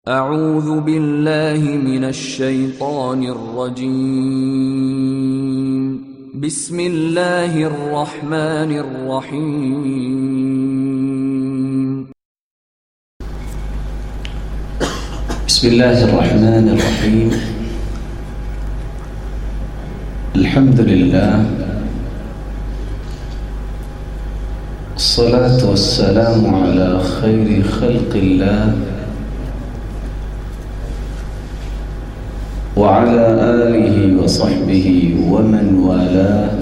اعوذ باللہ من الشیطان الرجیم بسم اللہ الرحمن الرحیم بسم اللہ الرحمن الرحیم الحمد للہ الصلاة والسلام على خیر خلق اللہ وعلى آله وصحبه ومن والاه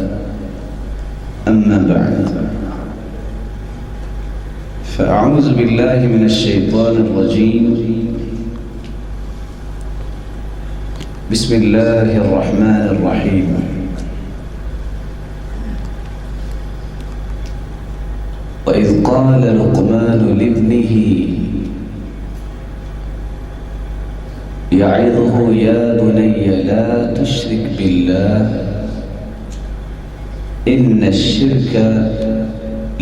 أما بعد فأعوذ بالله من الشيطان الرجيم بسم الله الرحمن الرحيم وإذ قال لقمان لابنه يعظه يا بني لا تشرك بالله إن الشرك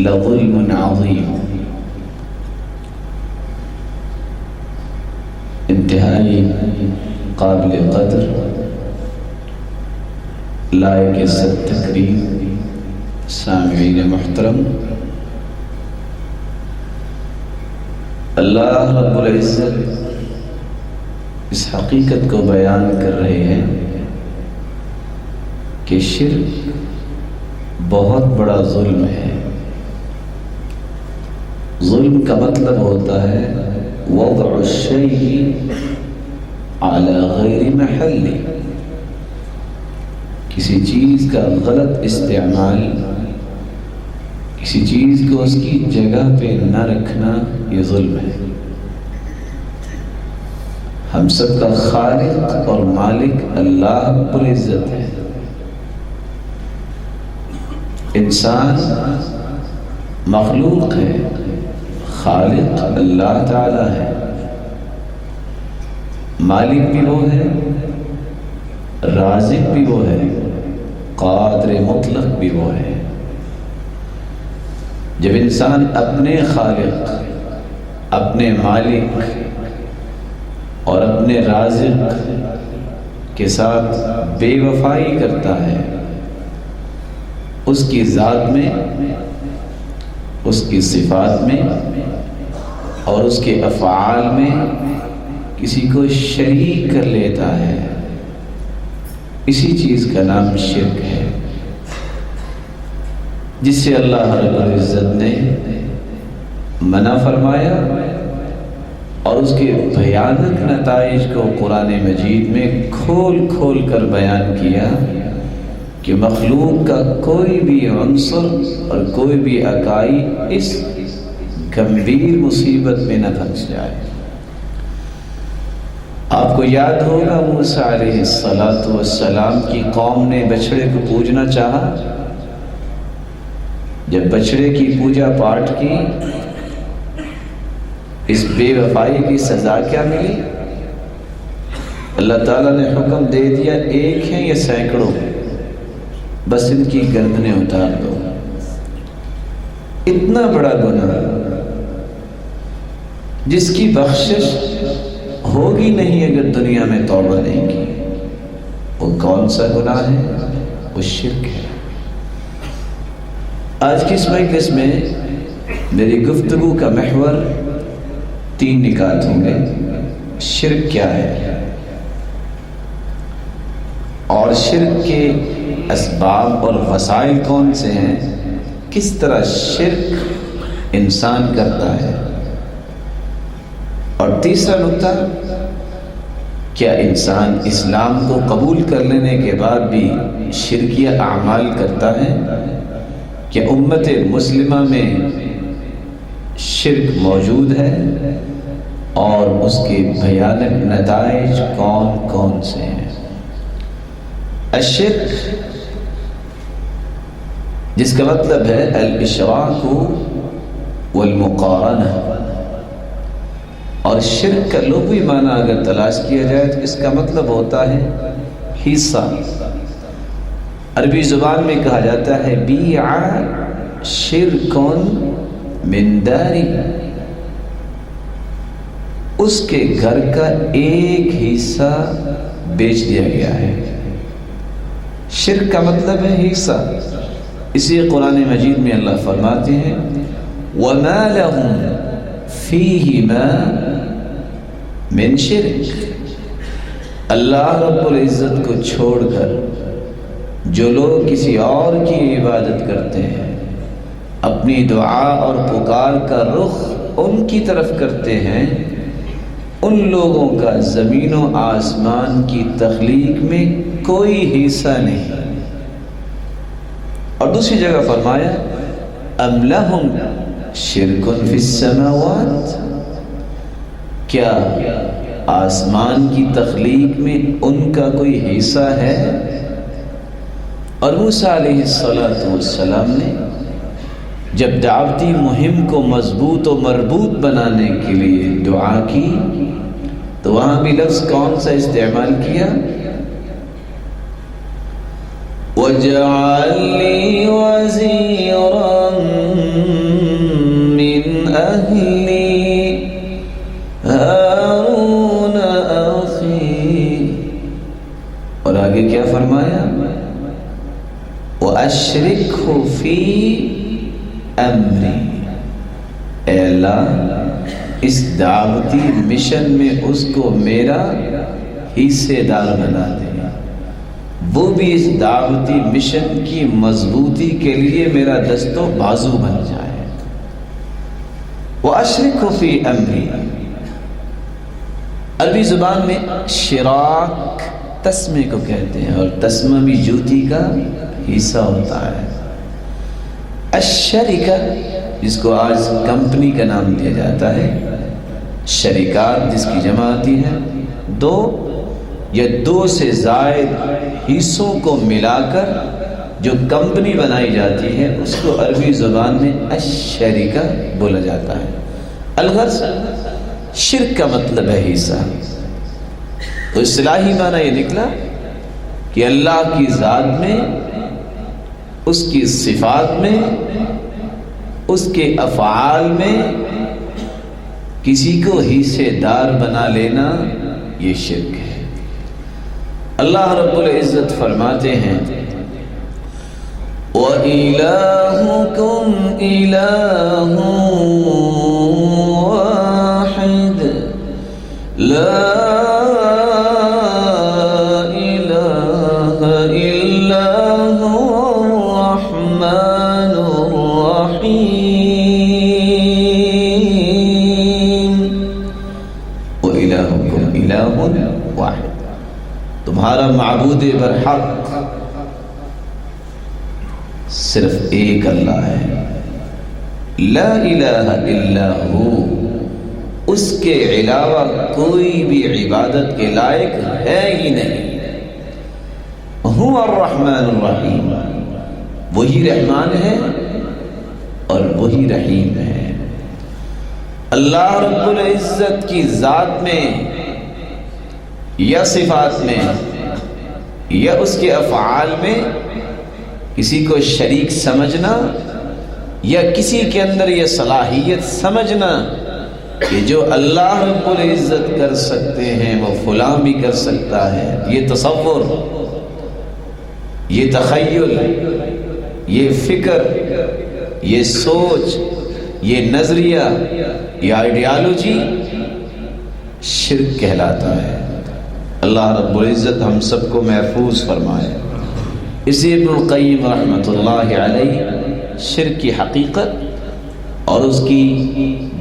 لظلم عظيم. انتہائی قابل قدر لائق عزت تکریم سامعین محترم، اللہ رب العزت اس حقیقت کو بیان کر رہے ہیں کہ شرک بہت بڑا ظلم ہے. ظلم کا مطلب ہوتا ہے وضع الشیء علی غیر محلہ، کسی چیز کا غلط استعمال، کسی چیز کو اس کی جگہ پہ نہ رکھنا، یہ ظلم ہے. ہم سب کا خالق اور مالک اللہ رب العزت ہے. انسان مخلوق ہے، خالق اللہ تعالی ہے. مالک بھی وہ ہے، رازق بھی وہ ہے، قادر مطلق بھی وہ ہے. جب انسان اپنے خالق، اپنے مالک اور اپنے رازق کے ساتھ بے وفائی کرتا ہے، اس کی ذات میں، اس کی صفات میں اور اس کے افعال میں کسی کو شریک کر لیتا ہے، اسی چیز کا نام شرک ہے، جس سے اللہ رب العزت نے منع فرمایا اور اس کے بھیانک نتائج کو قرآن مجید میں کھول کھول کر بیان کیا کہ مخلوق کا کوئی بھی عنصر اور کوئی بھی اکائی اس گمبھیر مصیبت میں نہ پھنس جائے. آپ کو یاد ہوگا موسیٰ علیہ السلام کی قوم نے بچڑے کو پوجنا چاہا. جب بچڑے کی پوجا پاٹ کی، اس بے وفائی کی سزا کیا ملی؟ اللہ تعالیٰ نے حکم دے دیا، ایک ہیں یا سینکڑوں، بس ان کی گردنیں اتار دو. اتنا بڑا گناہ جس کی بخشش ہوگی نہیں اگر دنیا میں توبہ نہیں کی. وہ کون سا گناہ ہے؟ وہ شرک ہے. آج کی اس مجلس میں میری گفتگو کا محور 3 نکات ہوں گے. شرک کیا ہے اور شرک کے اسباب اور وسائل کون سے ہیں، کس طرح شرک انسان کرتا ہے، اور تیسرا نکتہ، کیا انسان اسلام کو قبول کر لینے کے بعد بھی شرکیہ اعمال کرتا ہے؟ کہ امت مسلمہ میں شرک موجود ہے اور اس کے بھیانک نتائج کون کون سے ہیں؟ الشرک، جس کا مطلب ہے الاشراک والمقارنہ، اور شرک کا لغوی معنی اگر تلاش کیا جائے تو اس کا مطلب ہوتا ہے حصہ. عربی زبان میں کہا جاتا ہے بیع شرکن من داری، اس کے گھر کا ایک حصہ بیچ دیا گیا ہے۔ شرک کا مطلب ہے حصہ۔ اسی قرآن مجید میں اللہ فرماتے ہیں وَمَا لَهُمْ فِيهِمَا مِنْ شِرْك۔ اللہ رب العزت کو چھوڑ کر جو لوگ کسی اور کی عبادت کرتے ہیں، اپنی دعا اور پکار کا رخ ان کی طرف کرتے ہیں، ان لوگوں کا زمین و آسمان کی تخلیق میں کوئی حصہ نہیں۔ اور دوسری جگہ فرمایا ام لہم شرک فی السماوات، کیا آسمان کی تخلیق میں ان کا کوئی حصہ ہے؟ اور موسیٰ علیہ السلام نے جب دعوتی مہم کو مضبوط و مربوط بنانے کے لیے دعا کی تو وہاں بھی لفظ کون سا استعمال کیا؟ وَاجْعَلْ لِي وَزِيرًا مِّنْ أَهْلِي هَارُونَ أَخِي، اور آگے کیا فرمایا؟ وَأَشْرِكْهُ فِي أَمْرِي، اے اللہ اس دعوتی مشن میں اس کو میرا حصے دار بنا دے، وہ بھی اس دعوتی مشن کی مضبوطی کے لیے میرا دست و بازو بن جائے۔ وَأَشْرِكْهُ فِي أَمْرِي، عربی زبان میں شراک تسمے کو کہتے ہیں، اور تسمہ بھی جوتی کا حصہ ہوتا ہے۔ الشریکہ جس کو آج کمپنی کا نام دیا جاتا ہے، شریکات جس کی جمع آتی ہے دو یا دو سے زائد حصوں کو ملا کر جو کمپنی بنائی جاتی ہے اس کو عربی زبان میں الشریکہ بولا جاتا ہے۔ الغرض شرک کا مطلب ہے حصہ۔ تو اصطلاحی معنی یہ نکلا کہ اللہ کی ذات میں، اس کی صفات میں، اس کے افعال میں کسی کو حصے دار بنا لینا یہ شرک ہے۔ اللہ رب العزت فرماتے ہیں وَإِلَٰهُكُمْ إِلَٰهٌ وَاحِدٌ لَا إِلَٰهَ إِلَّا هُوَ الرَّحْمَٰنُ الرَّحِيمُ۔ وَإِلَٰهُكُمْ إِلَٰهٌ وَاحِدٌ، تمہارا معبود برحق صرف ایک اللہ ہے، لا الہ الا ہو، اس کے علاوہ کوئی بھی عبادت کے لائق ہے ہی نہیں۔ هو الرحمن الرحیم، وہی رحمان ہے اور وہی رحیم ہے۔ اللہ رب العزت کی ذات میں یا صفات میں یا اس کے افعال میں کسی کو شریک سمجھنا یا کسی کے اندر یہ صلاحیت سمجھنا کہ جو اللہ رب العزت کر سکتے ہیں وہ فلاں بھی کر سکتا ہے، یہ تصور، یہ تخیل، یہ فکر، یہ سوچ، یہ نظریہ، یہ آئیڈیالوجی شرک کہلاتا ہے۔ اللہ رب العزت ہم سب کو محفوظ فرمائے۔ اسی ابن القیم رحمۃ اللہ علیہ شرک کی حقیقت اور اس کی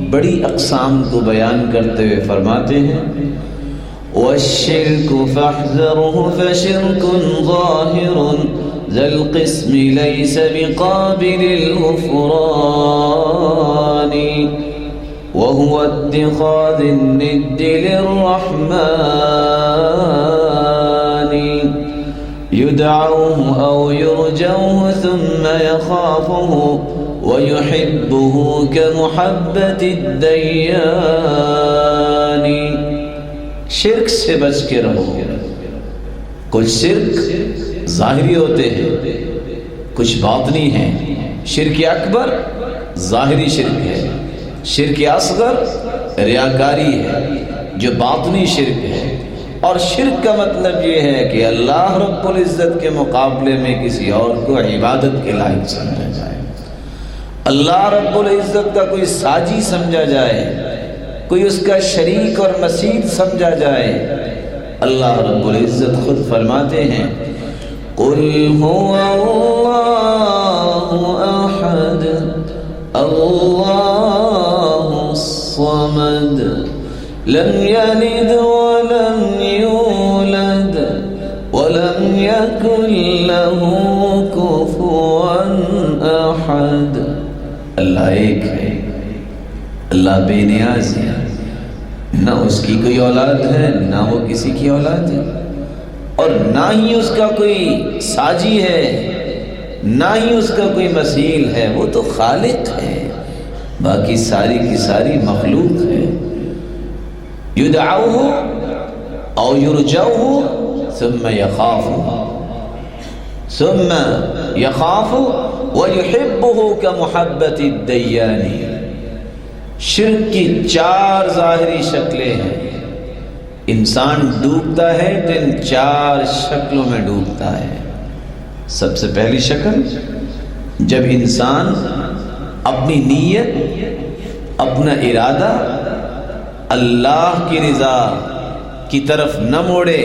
بڑی اقسام کو بیان کرتے ہوئے فرماتے ہیں وَالشِّرْكُ فَاحْذَرْهُ فَشِرْكٌ ظَاهِرٌ ذَا الْقِسْمِ لَيْسَ بِقَابِلِ الْغُفْرَانِ وَهُوَ اتِّخَاذُ النِّدِّ لِلرَّحْمَٰنِ يدعوه أو يرجوه ثم يخافه ويحبه كمحبة الديان۔ شرک سے بچ کے رہو۔ کچھ شرک ظاہری ہوتے ہیں، کچھ باطنی ہیں۔ شرک اکبر ظاہری شرک ہے، شرک اصغر ریاکاری ہے، جو باطنی شرک ہے. اور شرک کا مطلب یہ ہے کہ اللہ رب العزت کے مقابلے میں کسی اور کو عبادت کے لائق سمجھا جائے، اللہ رب العزت کا کوئی ساجی سمجھا جائے، کوئی اس کا شریک اور مسیح سمجھا جائے. اللہ رب العزت خود فرماتے ہیں قُلْ هُوَ اللَّهُ أَحَدٌ اللَّهُ الصَّمَدُ لَمْ يَلِدْ وَلَمْ يُولَدْ وَلَمْ يَكُنْ لَهُ كُفُوًا أَحَدٌ. اللہ ایک ہے، اللہ بے نیاز ہے، نہ اس کی کوئی اولاد ہے نہ وہ کسی کی اولاد ہے، اور نہ ہی اس کا کوئی ساجی ہے، نہ ہی اس کا کوئی مثیل ہے. وہ تو خالق ہے، باقی ساری کی ساری مخلوق ہے. یدعوه او یرجوه ثم يخافه ويحبه كمحبة الديان. شرک کی 4 ظاہری شکلیں ہیں. انسان ڈوبتا ہے تو ان 4 شکلوں میں ڈوبتا ہے. سب سے پہلی شکل، جب انسان اپنی نیت، اپنا ارادہ اللہ کی رضا کی طرف نہ موڑے،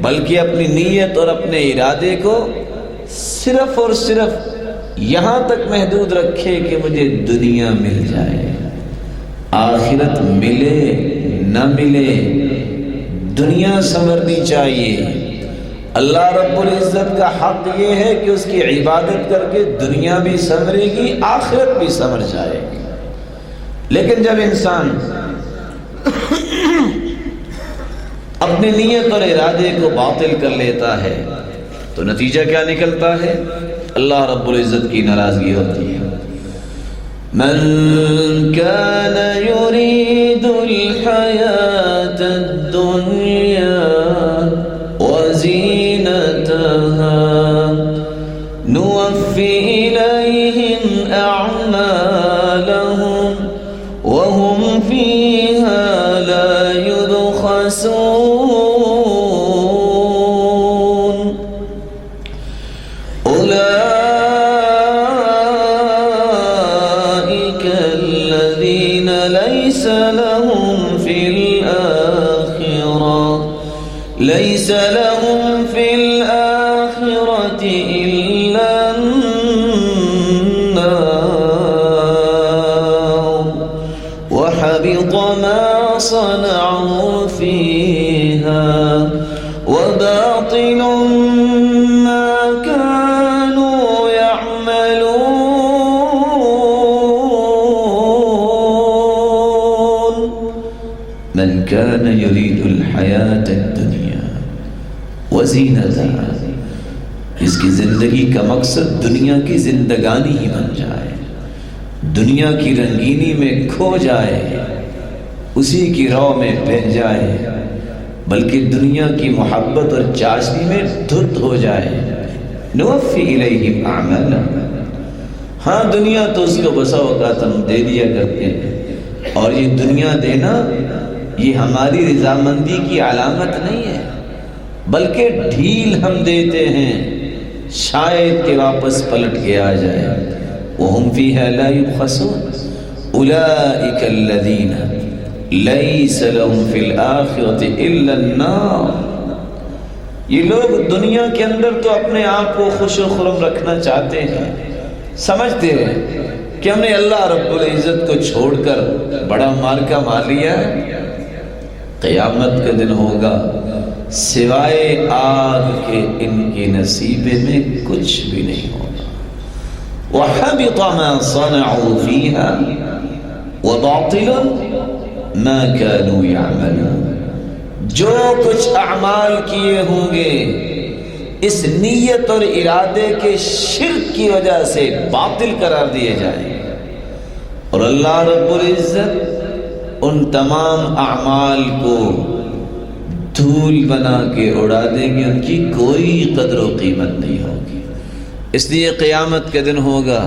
بلکہ اپنی نیت اور اپنے ارادے کو صرف اور صرف یہاں تک محدود رکھے کہ مجھے دنیا مل جائے، آخرت ملے نہ ملے، دنیا سنورنی چاہیے. اللہ رب العزت کا حق یہ ہے کہ اس کی عبادت کر کے دنیا بھی سنورے گی، آخرت بھی سنور جائے گی. لیکن جب انسان اپنی نیت اور ارادے کو باطل کر لیتا ہے تو نتیجہ کیا نکلتا ہے؟ اللہ رب العزت کی ناراضگی ہوتی ہے. من كان يريد الحياة الدنيا وزينتها نوفي إليهم أعمالهم وهم فيها لا يبخسون. أولئك الذين ليس لهم في الآخرة إلا النار وحبط ما صنعوا فيها وباطل ما كانوا يعملون. من كان يريد الحياة الدنيا وزینتها، اس کی زندگی کا مقصد دنیا کی زندگانی ہی بن جائے، دنیا کی رنگینی میں کھو جائے، اسی کی رو میں بہہ جائے، بلکہ دنیا کی محبت اور چاشنی میں دھت ہو جائے. نوفی الیہم اعمالہم. ہاں دنیا تو اس کو بسا اوقات ہم دے دیا کرتے ہیں، اور یہ دنیا دینا یہ ہماری رضامندی کی علامت نہیں ہے، بلکہ ڈھیل ہم دیتے ہیں شاید کہ واپس پلٹ کے آ جائے. وَهُمْ فِيهَا لَا يُبْخَسُونَ أُولَئِكَ الَّذِينَ لَيْسَ لَهُمْ فِي الْآخِرَةِ إِلَّا النَّارُ. یہ لوگ دنیا کے اندر تو اپنے آپ کو خوش و خرم رکھنا چاہتے ہیں، سمجھتے ہیں کہ ہم نے اللہ رب العزت کو چھوڑ کر بڑا مارکا مار لیا ہے. قیامت کا دن ہوگا، سوائے آگ کے ان کے نصیبے میں کچھ بھی نہیں ہوگا. وَحَبِطَ مَا صَنَعُوا فِيهَا وَبَاطِلٌ مَا كَانُوا يَعْمَلُونَ. جو کچھ اعمال کیے ہوں گے اس نیت اور ارادے کے شرک کی وجہ سے باطل قرار دیے جائیں گے، اور اللہ رب العزت ان تمام اعمال کو دھول بنا کے اڑا دیں گے، ان کی کوئی قدر و قیمت نہیں ہوگی. اس لیے قیامت کے دن ہوگا،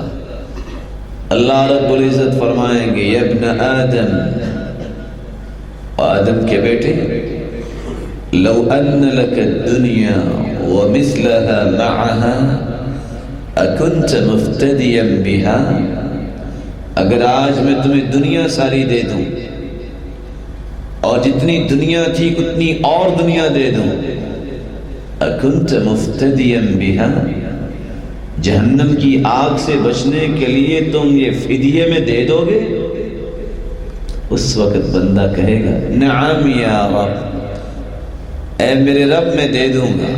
اللہ رب العزت فرمائیں گے یا ابن آدم، آدم کے بیٹے لو ان لك الدنيا ومثلها معها اكنت مفتديا بها، اگر آج میں تمہیں دنیا ساری دے دوں اور جتنی دنیا تھی اتنی اور دنیا دے دوں، اکنت مفتدیا بها، جہنم کی آگ سے بچنے کے لیے تم یہ فدیے میں دے دو گے؟ اس وقت بندہ کہے گا نعم یا رب، اے میرے رب میں دے دوں گا۔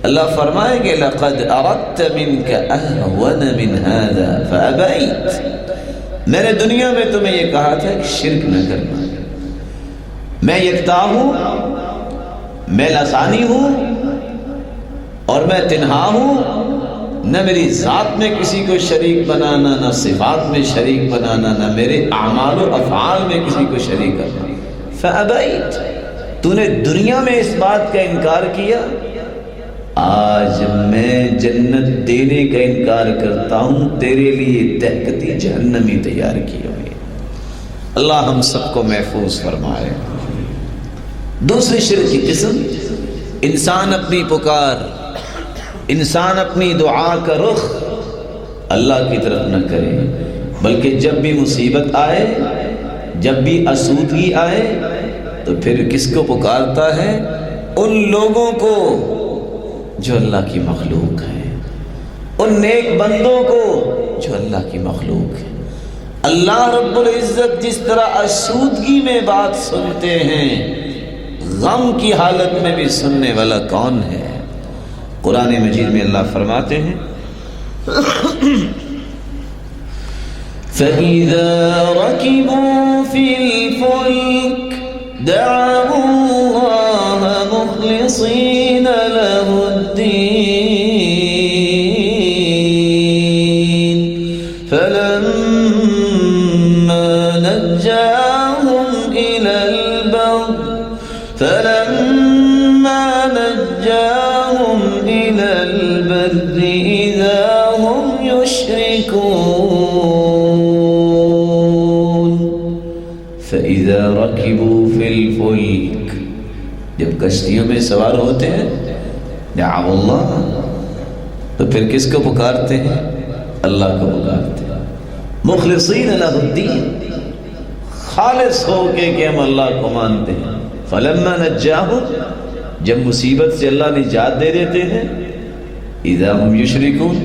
اللہ فرمائے گے لقد اردت منك اهون من هذا فابيت، میں نے دنیا میں تمہیں یہ کہا تھا کہ شرک نہ کرنا، میں یکتا ہوں، میں لسانی ہوں اور میں تنہا ہوں، نہ میری ذات میں کسی کو شریک بنانا، نہ صفات میں شریک بنانا، نہ میرے اعمال و افعال میں کسی کو شریک کرنا۔ فابیت، تو نے دنیا میں اس بات کا انکار کیا، آج میں جنت دینے کا انکار کرتا ہوں، تیرے لیے دہکتی جہنمی تیار کی ہوئی۔ اللہ ہم سب کو محفوظ فرمائے۔ دوسری شرک کی قسم، انسان اپنی پکار، انسان اپنی دعا کا رخ اللہ کی طرف نہ کرے، بلکہ جب بھی مصیبت آئے، جب بھی آسودگی آئے تو پھر کس کو پکارتا ہے؟ ان لوگوں کو جو اللہ کی مخلوق ہیں، ان نیک بندوں کو جو اللہ کی مخلوق ہیں۔ اللہ رب العزت جس طرح آسودگی میں بات سنتے ہیں، غم کی حالت میں بھی سننے والا کون ہے؟ قرآن مجید میں اللہ فرماتے ہیں فَإِذَا رَكِبُوا فِي الْفُلْكِ دَعَوُا اللَّهَ مُخْلِصِينَ لَهُ الدِّينَ فَلَمَّا نَجَّاهُمْ إِلَى الْبَرِّ إِذَا هُمْ يُشْرِكُونَ۔ فَإِذَا رَكِبُوا فِي الْفُلْكِ، جب کشتیوں میں سوار ہوتے ہیں، دعوا اللہ، تو پھر کس کو پکارتے ہیں؟ اللہ کو پکارتے ہیں، مخلصین لہ الدین، خالص ہو کے کہ ہم اللہ کو مانتے ہیں۔ فلما نجاہم، جب مصیبت سے اللہ نجات دے دیتے ہیں، اذا ہم یشرکون،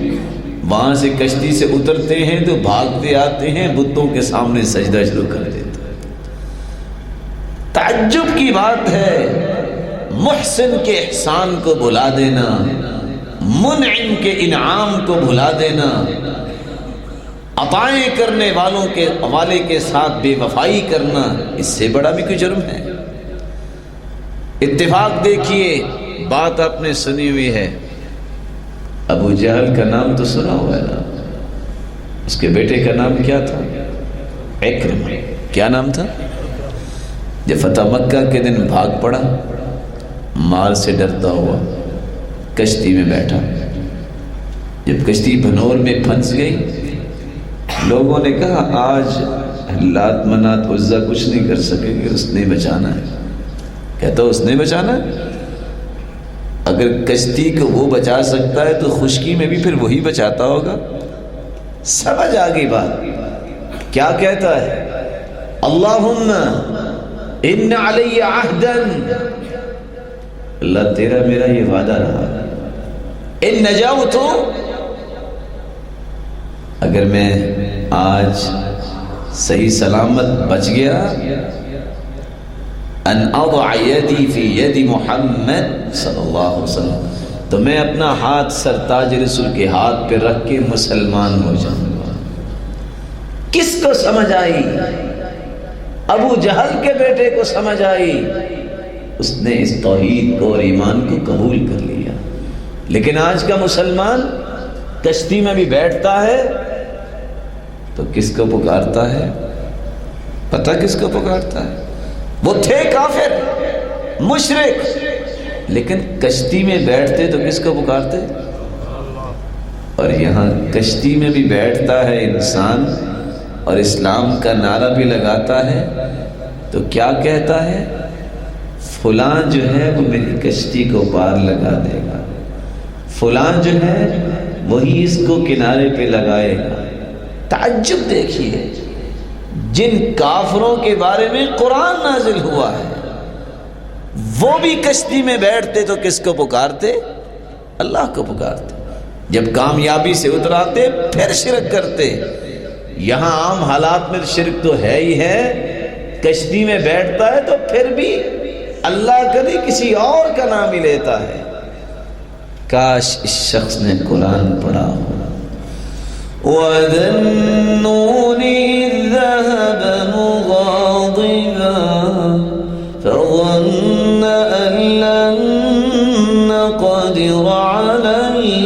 وہاں سے کشتی سے اترتے ہیں تو بھاگتے آتے ہیں، بتوں کے سامنے سجدہ شروع کر دیتے ہیں۔ تعجب کی بات ہے، محسن کے احسان کو بھلا دینا، منعم کے انعام کو بھلا دینا، عطائیں کرنے والوں کے والے کے ساتھ بے وفائی کرنا، اس سے بڑا بھی کوئی جرم ہے؟ اتفاق دیکھیے، بات آپ نے سنی ہوئی ہے، ابو جہل کا نام تو سنا ہوا ہے نا، اس کے بیٹے کا نام کیا تھا؟ اکرمہ۔ کیا نام تھا؟ جب فتح مکہ کے دن بھاگ پڑا، مار سے ڈرتا ہوا، کشتی میں بیٹھا، جب کشتی بھنور میں پھنس گئی، لوگوں نے کہا آج لات منات عزا کچھ نہیں کر سکے گے، اس نے بچانا ہے۔ کہتا اس نے بچانا ہے؟ اگر کشتی کو وہ بچا سکتا ہے تو خشکی میں بھی پھر وہی بچاتا ہوگا۔ سمجھ آ گئی بات۔ کیا کہتا ہے؟ اللہم ان علی عہدا، اللہ تیرا میرا یہ وعدہ رہا، ان نجاوت، اگر میں آج صحیح سلامت بچ گیا، ان اضع یدی فی ید محمد صلی اللہ علیہ وسلم، تو میں اپنا ہاتھ سرتاج رسول کے ہاتھ پہ رکھ کے مسلمان ہو جاؤں گا۔ کس کو سمجھ آئی؟ ابو جہل کے بیٹے کو سمجھ آئی، اس نے اس توحید کو اور ایمان کو قبول کر لیا۔ لیکن آج کا مسلمان کشتی میں بھی بیٹھتا ہے تو کس کو پکارتا ہے؟ پتہ کس کو پکارتا ہے؟ وہ تھے کافر مشرک، لیکن کشتی میں بیٹھتے تو کس کو پکارتے؟ اور یہاں کشتی میں بھی بیٹھتا ہے انسان اور اسلام کا نعرہ بھی لگاتا ہے، تو کیا کہتا ہے؟ فلاں جو ہے وہ میری کشتی کو پار لگا دے گا، فلاں جو ہے وہی اس کو کنارے پہ لگائے گا۔ تعجب دیکھیے، جن کافروں کے بارے میں قرآن نازل ہوا ہے وہ بھی کشتی میں بیٹھتے تو کس کو پکارتے؟ اللہ کو پکارتے۔ جب کامیابی سے اتراتے پھر شرک کرتے۔ یہاں عام حالات میں شرک تو ہے ہی ہے، کشتی میں بیٹھتا ہے تو پھر بھی اللہ کا نہیں کسی اور کا نام ہی لیتا ہے۔ کاش اس شخص نے قرآن پڑھا ہو۔ وَذَنُّونِ إِذْ ذَهَبَ مُغَاضِبًا فَظَنَّ أَن لَّن نَّقْدِرَ عَلَيْهِ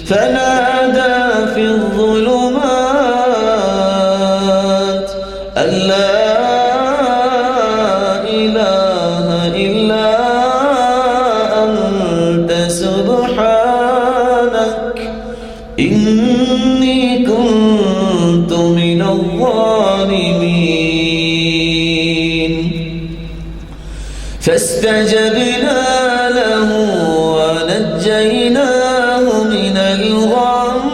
فَنَادَىٰ فِي الظُّلُمَاتِ أَن لَّا إِلَٰهَ إِلَّا أَنتَ سُبْحَانَكَ إِنِّي كُنتُ مِنَ الظَّالِمِينَ فَاسْتَجَبْنَا لَهُ وَنَجَّيْنَاهُ مِنَ الْغَمِّ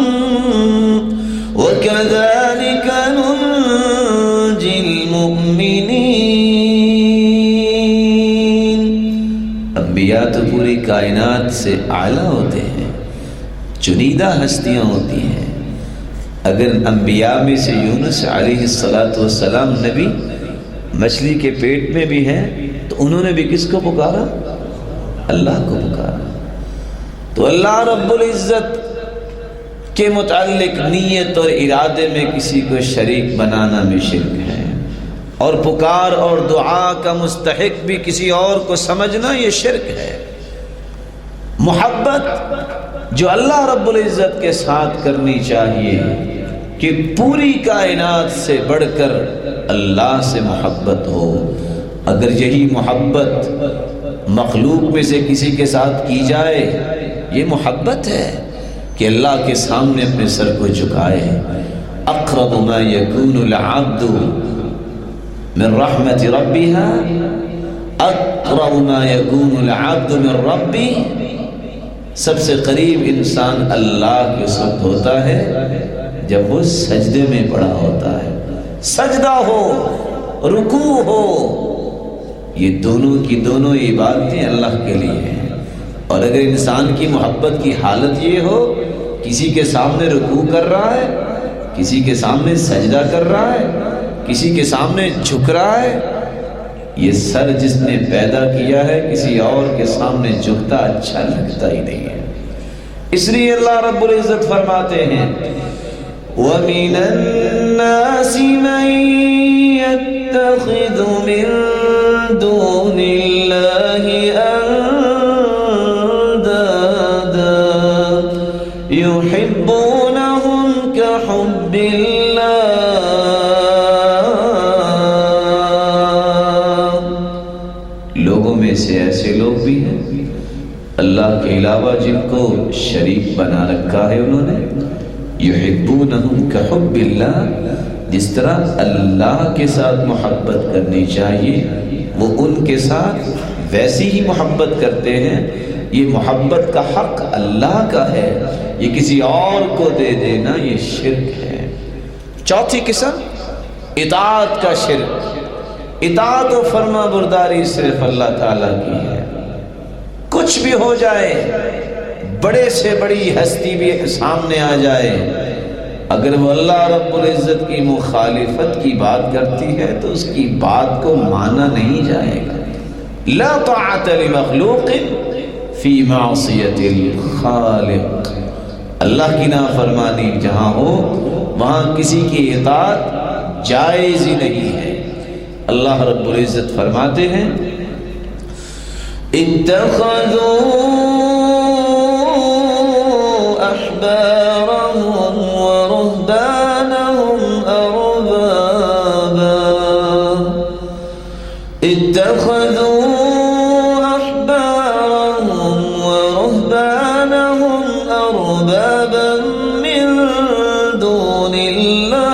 وَكَذَلِكَ نُنجِي الْمُؤْمِنِينَ۔ انبیاء تو پوری کائنات سے اعلیٰ ہوتے ہیں، چنیدہ ہستیاں ہوتی ہیں۔ اگر انبیاء میں سے یونس علیہ السلام نبی مچھلی کے پیٹ میں بھی ہیں تو انہوں نے بھی کس کو پکارا؟ اللہ کو پکارا۔ تو اللہ رب العزت کے متعلق نیت اور ارادے میں کسی کو شریک بنانا بھی شرک ہے، اور پکار اور دعا کا مستحق بھی کسی اور کو سمجھنا یہ شرک ہے۔ محبت جو اللہ رب العزت کے ساتھ کرنی چاہیے کہ پوری کائنات سے بڑھ کر اللہ سے محبت ہو۔ اگر یہی محبت مخلوق میں سے کسی کے ساتھ کی جائے یہ محبت ہے کہ اللہ کے سامنے اپنے سر کو جھکائے۔ اقرب ما یکون العبد من رحمت ربها اقرب ما یکون العبد من ربی، سب سے قریب انسان اللہ کے اس وقت ہوتا ہے جب وہ سجدے میں پڑا ہوتا ہے۔ سجدہ ہو، رکوع ہو، یہ دونوں کی دونوں عبادتیں اللہ کے لیے ہیں۔ اور اگر انسان کی محبت کی حالت یہ ہو کسی کے سامنے رکوع کر رہا ہے، کسی کے سامنے سجدہ کر رہا ہے، کسی کے سامنے جھک رہا ہے، یہ سر جس نے پیدا کیا ہے کسی اور کے سامنے جھکتا اچھا لگتا ہی نہیں ہے۔ اس لیے اللہ رب العزت فرماتے ہیں وَمِنَ النَّاسِ مَن يَتَّخِذُ مِن دُونِ اللَّهِ أَندَادًا يُحِبُّونَهُمْ كَحُبِّ اللَّهِ۔ لوگوں میں سے ایسے لوگ بھی ہیں اللہ کے علاوہ جن کو شریک بنا رکھا ہے انہوں نے، یحبونہم کحب اللہ، جس طرح اللہ کے ساتھ محبت کرنی چاہیے وہ ان کے ساتھ ویسی ہی محبت کرتے ہیں۔ یہ محبت کا حق اللہ کا ہے، یہ کسی اور کو دے دینا یہ شرک ہے۔ چوتھی قسم اطاعت کا شرک۔ اطاعت و فرما برداری صرف اللہ تعالیٰ کی ہے۔ کچھ بھی ہو جائے، بڑے سے بڑی ہستی بھی سامنے آ جائے، اگر وہ اللہ رب العزت کی مخالفت کی بات کرتی ہے تو اس کی بات کو مانا نہیں جائے گا۔ لا طاعت لمخلوق فی معصیت الخالق، اللہ کی نافرمانی جہاں ہو وہاں کسی کی اطاعت جائز ہی نہیں ہے۔ اللہ رب العزت فرماتے ہیں اتخذوا احبارهم ورهبانهم اربابا اتخذوا احبارهم ورهبانهم اربابا من دون الله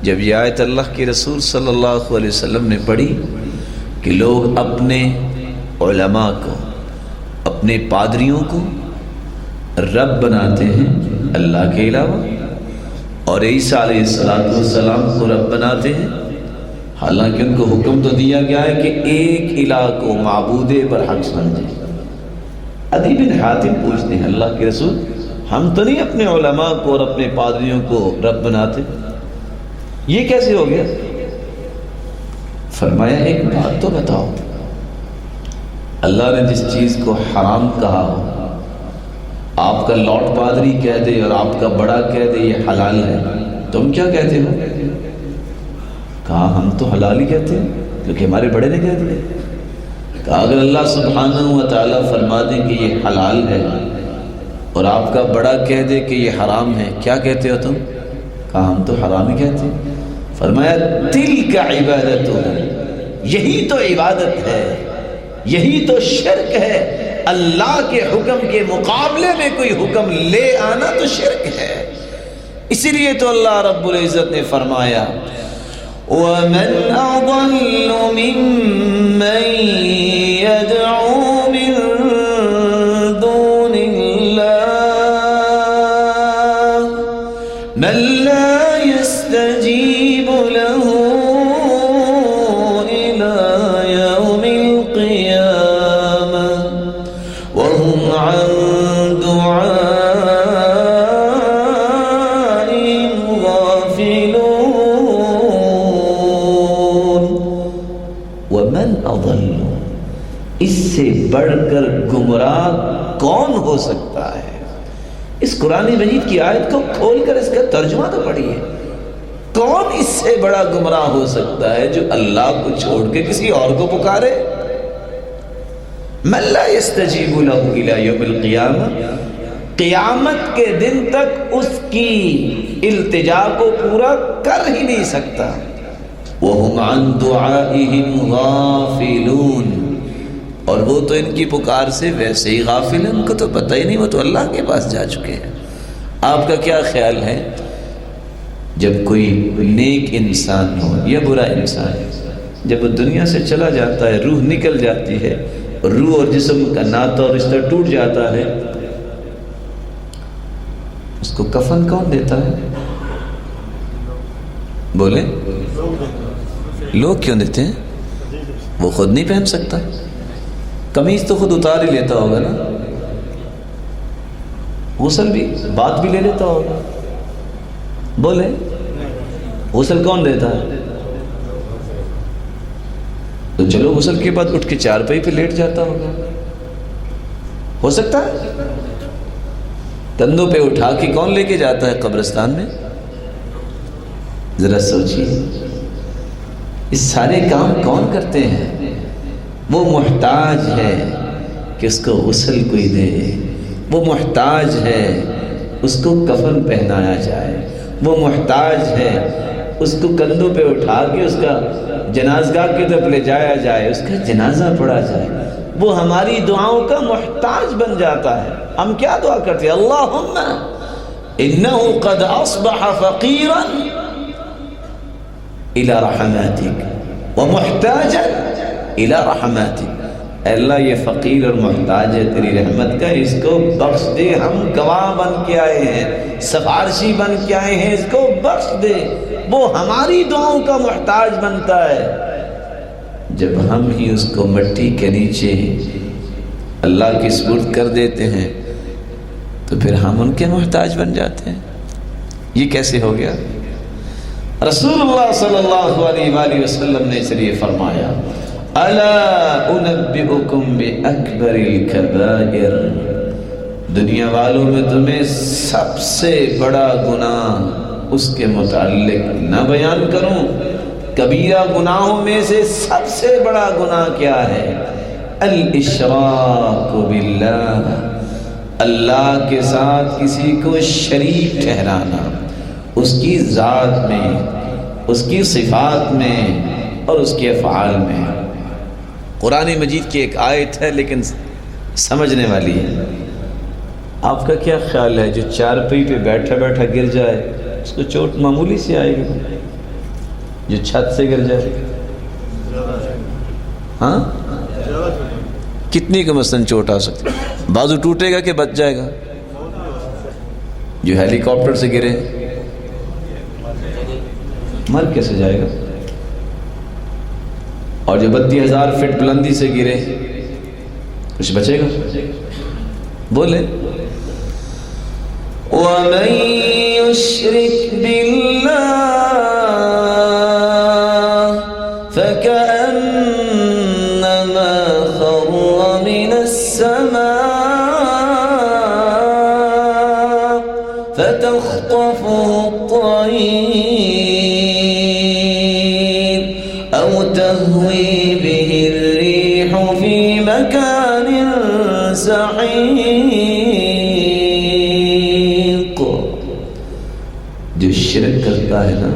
جب یہ آیت اللہ کے رسول صلی اللہ علیہ وسلم نے پڑھی کہ لوگ اپنے علماء کو، اپنے پادریوں کو رب بناتے ہیں اللہ کے علاوہ، اور عیسیٰ علیہ السلام کو رب بناتے ہیں، حالانکہ ان کو حکم تو دیا گیا ہے کہ ایک الہ کو معبود برحق سمجھیں۔ عدی بن حاتم پوچھتے ہیں اللہ کے رسول، ہم تو نہیں اپنے علماء کو اور اپنے پادریوں کو رب بناتے، یہ کیسے ہو گیا؟ فرمایا ایک بات تو بتاؤ، اللہ نے جس چیز کو حرام کہا ہو، آپ کا لوٹ پادری کہہ دے اور آپ کا بڑا کہہ دے یہ حلال ہے، تم کیا کہتے ہو؟ کہا ہم تو حلال ہی کہتے ہیں کیونکہ ہمارے بڑے نے کہہ دیا۔ کہا اگر اللہ سبحانہ و تعالیٰ فرما دیں کہ یہ حلال ہے اور آپ کا بڑا کہہ دے کہ یہ حرام ہے، کیا کہتے ہو تم؟ کہا ہم تو حرام ہی کہتے ہیں۔ فرمایا تلک عبادت، یہی تو عبادت ہے، یہی تو شرک ہے، اللہ کے حکم کے مقابلے میں کوئی حکم لے آنا تو شرک ہے۔ اسی لیے تو اللہ رب العزت نے فرمایا وَمَنْ أَضَلُّ مِمَّنْ يَدْعُو مِن دُونِ اللَّهِ مَنْ لَا يَسْتَجِيبُ لَهُ إِلَى يَوْمِ الْقِيَامَةِ وَهُمْ عَنْ دُعَائِهِمْ غَافِلُونَ۔ وَمَنْ أَضَلُّ، اس سے بڑھ کر گمراہ کون ہو سکتا ہے؟ اس قرآن مجید کی آیت کو کھول کر اس کا ترجمہ تو پڑھیے، کون اس سے بڑا گمراہ ہو سکتا ہے جو اللہ کو چھوڑ کے کسی اور کو پکارے؟ من لا يستجیب له الى یوم القیامہ، قیامت کے دن تک اس کی التجا کو پورا کر ہی نہیں سکتا۔ وَهُمْ عَنْ دُعَائِهِمْ غَافِلُونَ، اور وہ تو ان کی پکار سے ویسے ہی غافل ہیں، ان کو تو پتہ ہی نہیں، وہ تو اللہ کے پاس جا چکے ہیں۔ آپ کا کیا خیال ہے جب کوئی نیک انسان ہو یا برا انسان، جب وہ دنیا سے چلا جاتا ہے، روح نکل جاتی ہے، اور روح اور جسم کا ناطہ اور رشتہ ٹوٹ جاتا ہے، اس کو کفن کون دیتا ہے؟ بولے لوگ کیوں دیتے ہیں؟ وہ خود نہیں پہن سکتا، قمیض تو خود اتار ہی لیتا ہوگا نا، غسل بھی بات بھی لے لیتا ہوگا، بولے غسل کون دیتا ہے؟ تو چلو غسل کے بعد اٹھ کے چارپائی پہ لیٹ جاتا ہوگا، ہو سکتا ہے؟ کندھوں پہ اٹھا کے کون لے کے جاتا ہے قبرستان میں؟ ذرا سوچیے، اس سارے کام کون کرتے ہیں؟ وہ محتاج ہے کہ اس کو غسل کوئی دے، وہ محتاج ہے اس کو کفن پہنایا جائے، وہ محتاج ہے اس کو کندھوں پہ اٹھا کے اس کا جنازگاہ کی طرف لے جایا جائے، اس کا جنازہ پڑھا جائے، وہ ہماری دعاؤں کا محتاج بن جاتا ہے۔ ہم کیا دعا کرتے ہیں؟ اللہم انہ قد اصبح فقیرا الى رحماتک ومحتاجا الى رحماتک، اے اللہ یہ فقیر اور محتاج ہے تیری رحمت کا، اس کو بخش دے، ہم گواہ بن کے آئے ہیں، سفارشی بن کے آئے ہیں، اس کو بخش دے، وہ ہماری دعاؤں کا محتاج بنتا ہے۔ جب ہم ہی اس کو مٹی کے نیچے اللہ کی سپرد کر دیتے ہیں تو پھر ہم ان کے محتاج بن جاتے ہیں، یہ کیسے ہو گیا؟ رسول اللہ صلی اللہ علیہ وآلہ وسلم نے اس لیے فرمایا الا انبئکم باکبر الکبائر، دنیا والوں میں تمہیں سب سے بڑا گناہ اس کے متعلق نہ بیان کروں؟ کبیرہ گناہوں میں سے سب سے بڑا گناہ کیا ہے؟ الاشراک باللہ، اللہ کے ساتھ کسی کو شریک ٹھہرانا، اس کی ذات میں، اس کی صفات میں اور اس کے افعال میں۔ قرآن مجید کی ایک آیت ہے لیکن سمجھنے والی ہے۔ آپ کا کیا خیال ہے جو چارپائی پہ بیٹھا بیٹھا گر جائے اس کو چوٹ معمولی سی آئے گی؟ جو چھت سے گر جائے؟ ہاں کتنی کا مثلاً چوٹ آ سکتی؟ بازو ٹوٹے گا کہ بچ جائے گا؟ جو ہیلی کاپٹر سے گرے مر کیسے جائے گا؟ اور جو 32,000 فٹ بلندی سے گرے کچھ بچے گا؟ بولے وَمَن يُشْرِكْ بِاللَّهِ فَكَأَنَّمَا خَرَّ مِنَ السَّمَاءِ فَتَخْطَفُهُ الطَّيْرُ أَوْ تَهْوِي بِهِ الرِّيحُ فِي مَكَانٍ سَحِيقٍ۔ جو شرک کرتا ہے نا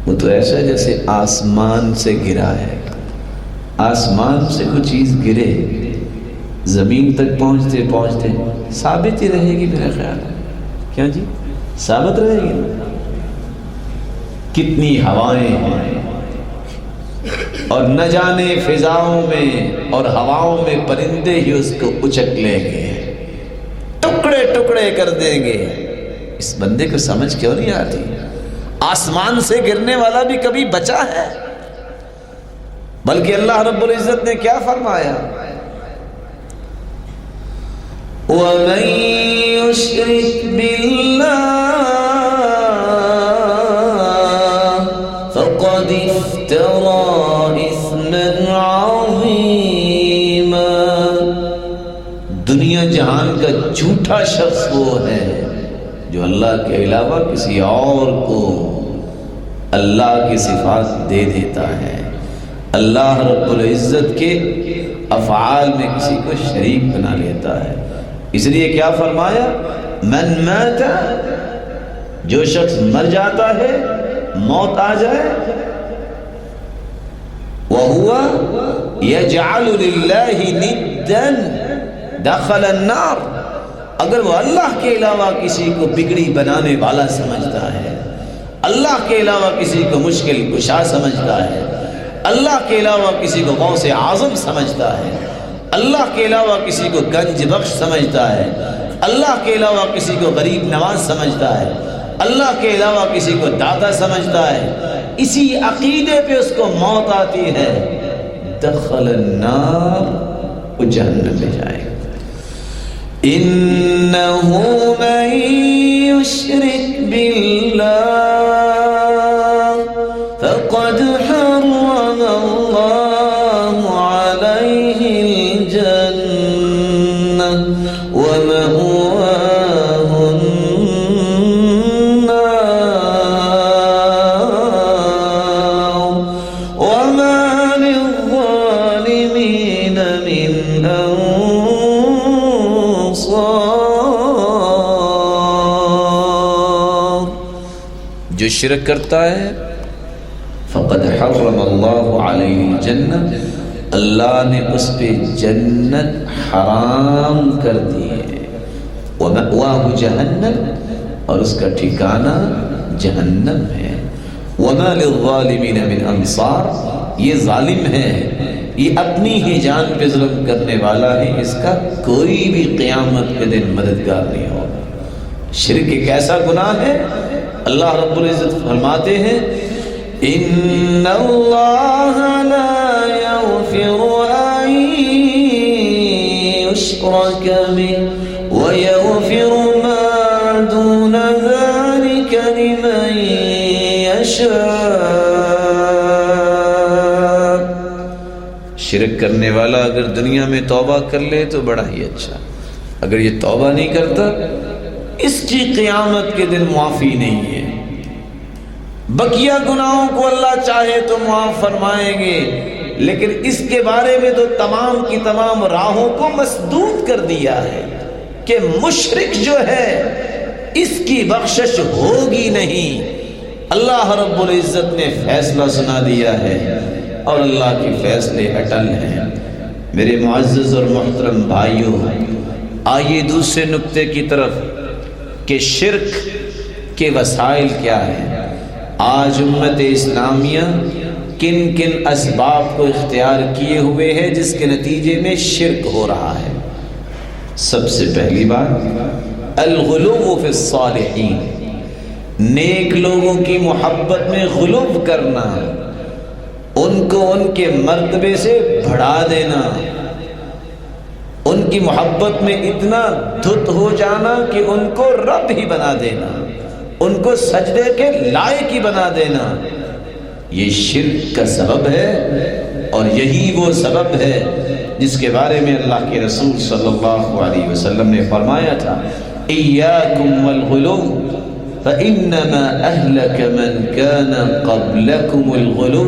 وہ تو ایسا ہے جیسے آسمان سے گرا ہے۔ آسمان سے کوئی چیز گرے زمین تک پہنچتے پہنچتے ثابت ہی رہے گی، میرا خیال ہے۔ کیا جی؟ ثابت رہے گی۔ کتنی ہوائیں ہیں اور نہ جانے فضاؤں میں اور ہواؤں میں پرندے ہی اس کو اچک لیں گے، ٹکڑے ٹکڑے کر دیں گے۔ اس بندے کو سمجھ کیوں نہیں آتی؟ آسمان سے گرنے والا بھی کبھی بچا ہے؟ بلکہ اللہ رب العزت نے کیا فرمایا؟ وَمَن يُشْرِكْ بِاللَّهِ فَقَدِ افْتَرَى إِثْمًا عَظِيمًا۔ دنیا جہان کا جھوٹا شخص وہ ہے جو اللہ کے علاوہ کسی اور کو اللہ کی صفات دے دیتا ہے، اللہ رب العزت کے افعال میں کسی کو شریک بنا لیتا ہے۔ اس لیے کیا فرمایا؟ من مات، جو شخص مر جاتا ہے، موت آ جائے، وَهُوَ يَجْعَلُ لِلَّهِ نِدًّا دَخَلَ النَّارِ، اگر وہ اللہ کے علاوہ کسی کو بگڑی بنانے والا سمجھتا ہے، اللہ کے علاوہ کسی کو مشکل کشا سمجھتا ہے، اللہ کے علاوہ کسی کو غوث اعظم سمجھتا ہے، اللہ کے علاوہ کسی کو گنج بخش سمجھتا ہے، اللہ کے علاوہ کسی کو غریب نواز سمجھتا ہے، اللہ کے علاوہ کسی کو داتا سمجھتا ہے، اسی عقیدے پہ اس کو موت آتی ہے، دخل النار، وہ جہنم میں جائے گا۔ إِنَّهُ مَن يُشْرِكْ بِاللَّهِ فَقَدْ حَرَّمَ اللَّهُ عَلَيْهِ الْجَنَّةَ وَمَأْوَاهُ النَّارُ وَمَا لِلظَّالِمِينَ مِنْ أَنصَارٍ۔ جو شرک کرتا ہے فقد حرم اللہ علیہ الجنہ، اللہ نے اس پہ جنت حرام کر دی ہے، وَمَأْوَاهُ جہنم، اور اس کا ٹھکانہ جہنم ہے، وَمَا لِلظَّالِمِينَ مِنْ أَنصَارٍ، یہ ظالم ہے، یہ اپنی ہی جان پہ ظلم کرنے والا ہے، اس کا کوئی بھی قیامت کے دن مددگار نہیں ہوگا۔ شرک ایک ایسا گناہ ہے، اللہ رب العزت فرماتے ہیں إِنَّ اللَّهَ لَا يَغْفِرُ أَن يُشْرَكَ بِهِ وَيَغْفِرُ مَا دُونَ ذَلِكَ لِمَن يَشَاءُ۔ شرک کرنے والا اگر دنیا میں توبہ کر لے تو بڑا ہی اچھا، اگر یہ توبہ نہیں کرتا اس کی قیامت کے دن معافی نہیں ہے۔ بقیہ گناہوں کو اللہ چاہے تو معاف فرمائیں گے، لیکن اس کے بارے میں تو تمام کی تمام راہوں کو مسدود کر دیا ہے کہ مشرک جو ہے اس کی بخشش ہوگی نہیں۔ اللہ رب العزت نے فیصلہ سنا دیا ہے اور اللہ کے فیصلے اٹل ہیں۔ میرے معزز اور محترم بھائیوں، آئیے دوسرے نقطے کی طرف کہ شرک کے وسائل کیا ہیں۔ آج امت اسلامیہ کن کن اسباب کو اختیار کیے ہوئے ہے جس کے نتیجے میں شرک ہو رہا ہے؟ سب سے پہلی بات الغلو فی الصالحین، نیک لوگوں کی محبت میں غلو کرنا، ان کو ان کے مرتبے سے بڑھا دینا، ان کی محبت میں اتنا دھت ہو جانا کہ ان کو رب ہی بنا دینا، ان کو سجدے کے لائق ہی بنا دینا، یہ شرک کا سبب ہے۔ اور یہی وہ سبب ہے جس کے بارے میں اللہ کے رسول صلی اللہ علیہ وسلم نے فرمایا تھا ایاکم والغلو فإنما أهلك من كان قبلكم الغلو،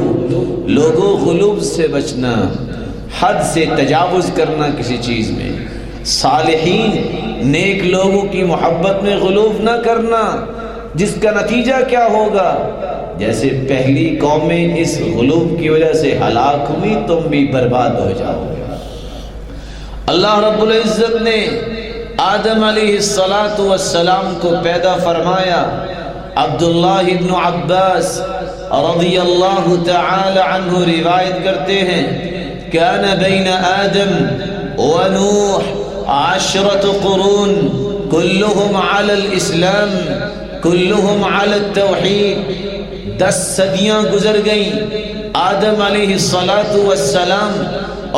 لوگوں غلو سے بچنا، حد سے تجاوز کرنا کسی چیز میں، صالحین نیک لوگوں کی محبت میں غلو نہ کرنا، جس کا نتیجہ کیا ہوگا؟ جیسے پہلی قومیں اس غلو کی وجہ سے ہلاک ہوئی، تم بھی برباد ہو جاؤ گے۔ اللہ رب العزت نے آدم علیہ السلام کو پیدا فرمایا۔ عبداللہ ابن عباس رضی اللہ تعالی عنہ روایت کرتے ہیں کان بین آدم و نوح 10 قرون کلہم علی الاسلام کلہم علی التوحید، 10 صدیاں گزر گئیں آدم علیہ السلام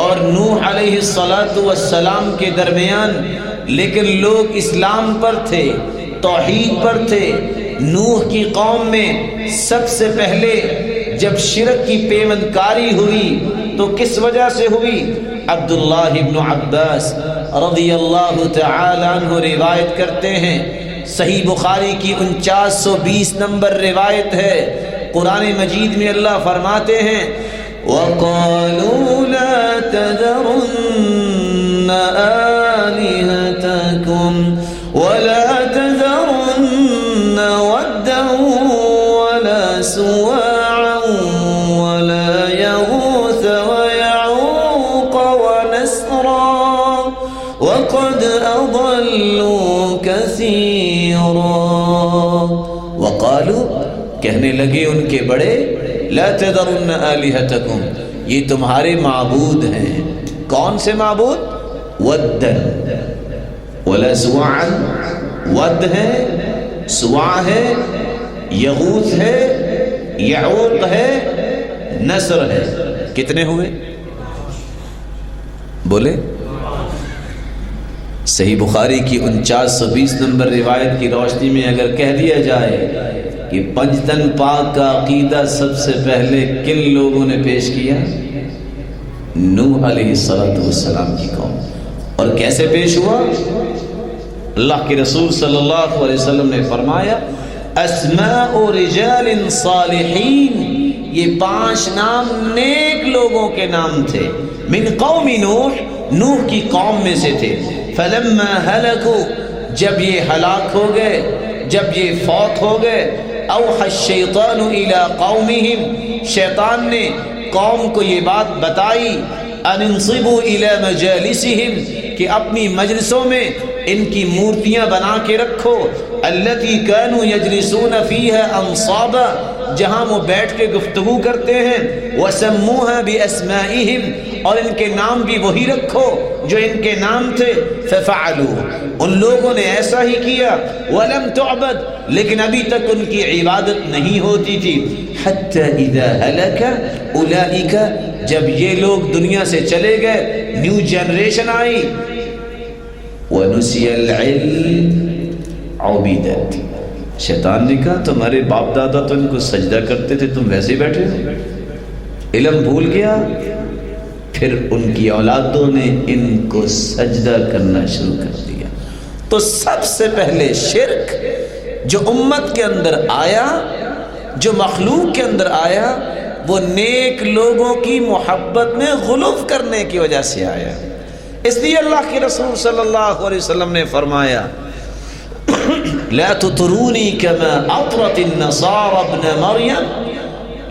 اور نوح علیہ السلام کے درمیان، لیکن لوگ اسلام پر تھے، توحید پر تھے۔ نوح کی قوم میں سب سے پہلے جب شرک کی پیوندکاری ہوئی تو کس وجہ سے ہوئی؟ عبداللہ ابن عباس رضی اللہ تعالی عنہ روایت کرتے ہیں، صحیح بخاری کی 4920 نمبر روایت ہے، قرآن مجید میں اللہ فرماتے ہیں وَقَالُوا لَا تَذَرُنَّ آلِهَتَكُمْ وَلَا تَذَرُنَّ وَدًّا وَلَا سُوَاعًا وَلَا يَغُوثَ وَيَعُوقَ وَنَسْرًا وَقَدْ أَضَلُّوا كَثِيرًا۔ وَقَالُوا، کہنے لگے ان کے بڑے، لا تذرن آلہتکم، یہ تمہارے معبود ہیں۔ کون سے معبود؟ ودن ولا سواعا، ود ہے، سواع ہے، یغوث ہے، یعوق ہے، نصر ہے۔ کتنے ہوئے؟ بولے؟ صحیح بخاری کی 4920 نمبر روایت کی روشنی میں اگر کہہ دیا جائے کہ پنجتن پاک کا عقیدہ سب سے پہلے کن لوگوں نے پیش کیا؟ نوح علیہ السلام کی قوم۔ اور کیسے پیش ہوا؟ اللہ کے رسول صلی اللہ علیہ وسلم نے فرمایا اسماء رجال صالحین، یہ 5 نام نیک لوگوں کے نام تھے، من قوم نوح، نوح کی قوم میں سے تھے۔ فلما ہلکوا، جب یہ ہلاک ہو گئے، جب یہ فوت ہو گئے، اوحى الشیطان الى قومهم، شیطان نے قوم کو یہ بات بتائی ان انصبوا الى مجالسهم، کہ اپنی مجلسوں میں ان کی مورتیاں بنا کے رکھو، التي كانوا يجلسون فيها انصابا، جہاں وہ بیٹھ کے گفتگو کرتے ہیں، وسموها باسمائهم، اور ان کے نام بھی وہی رکھو جو ان کے نام تھے۔ ففعلوا، ان لوگوں نے ایسا ہی کیا، ولم تعبد، لیکن ابھی تک ان کی عبادت نہیں ہوتی تھی۔ حتی اذا ہلک اولئک، جب یہ لوگ دنیا سے چلے گئے، نیو جنریشن آئی، ونسی العلم عبیدت، شیطان نے کہا تمہارے باپ دادا تو ان کو سجدہ کرتے تھے، تم ویسے بیٹھے ہو، علم بھول گیا۔ پھر ان کی اولادوں نے ان کو سجدہ کرنا شروع کر دیا۔ تو سب سے پہلے شرک جو امت کے اندر آیا، جو مخلوق کے اندر آیا، وہ نیک لوگوں کی محبت میں غلو کرنے کی وجہ سے آیا۔ اس لیے اللہ کے رسول صلی اللہ علیہ وسلم نے فرمایا لا تطرونی کما اطرت النصارى ابن مریم،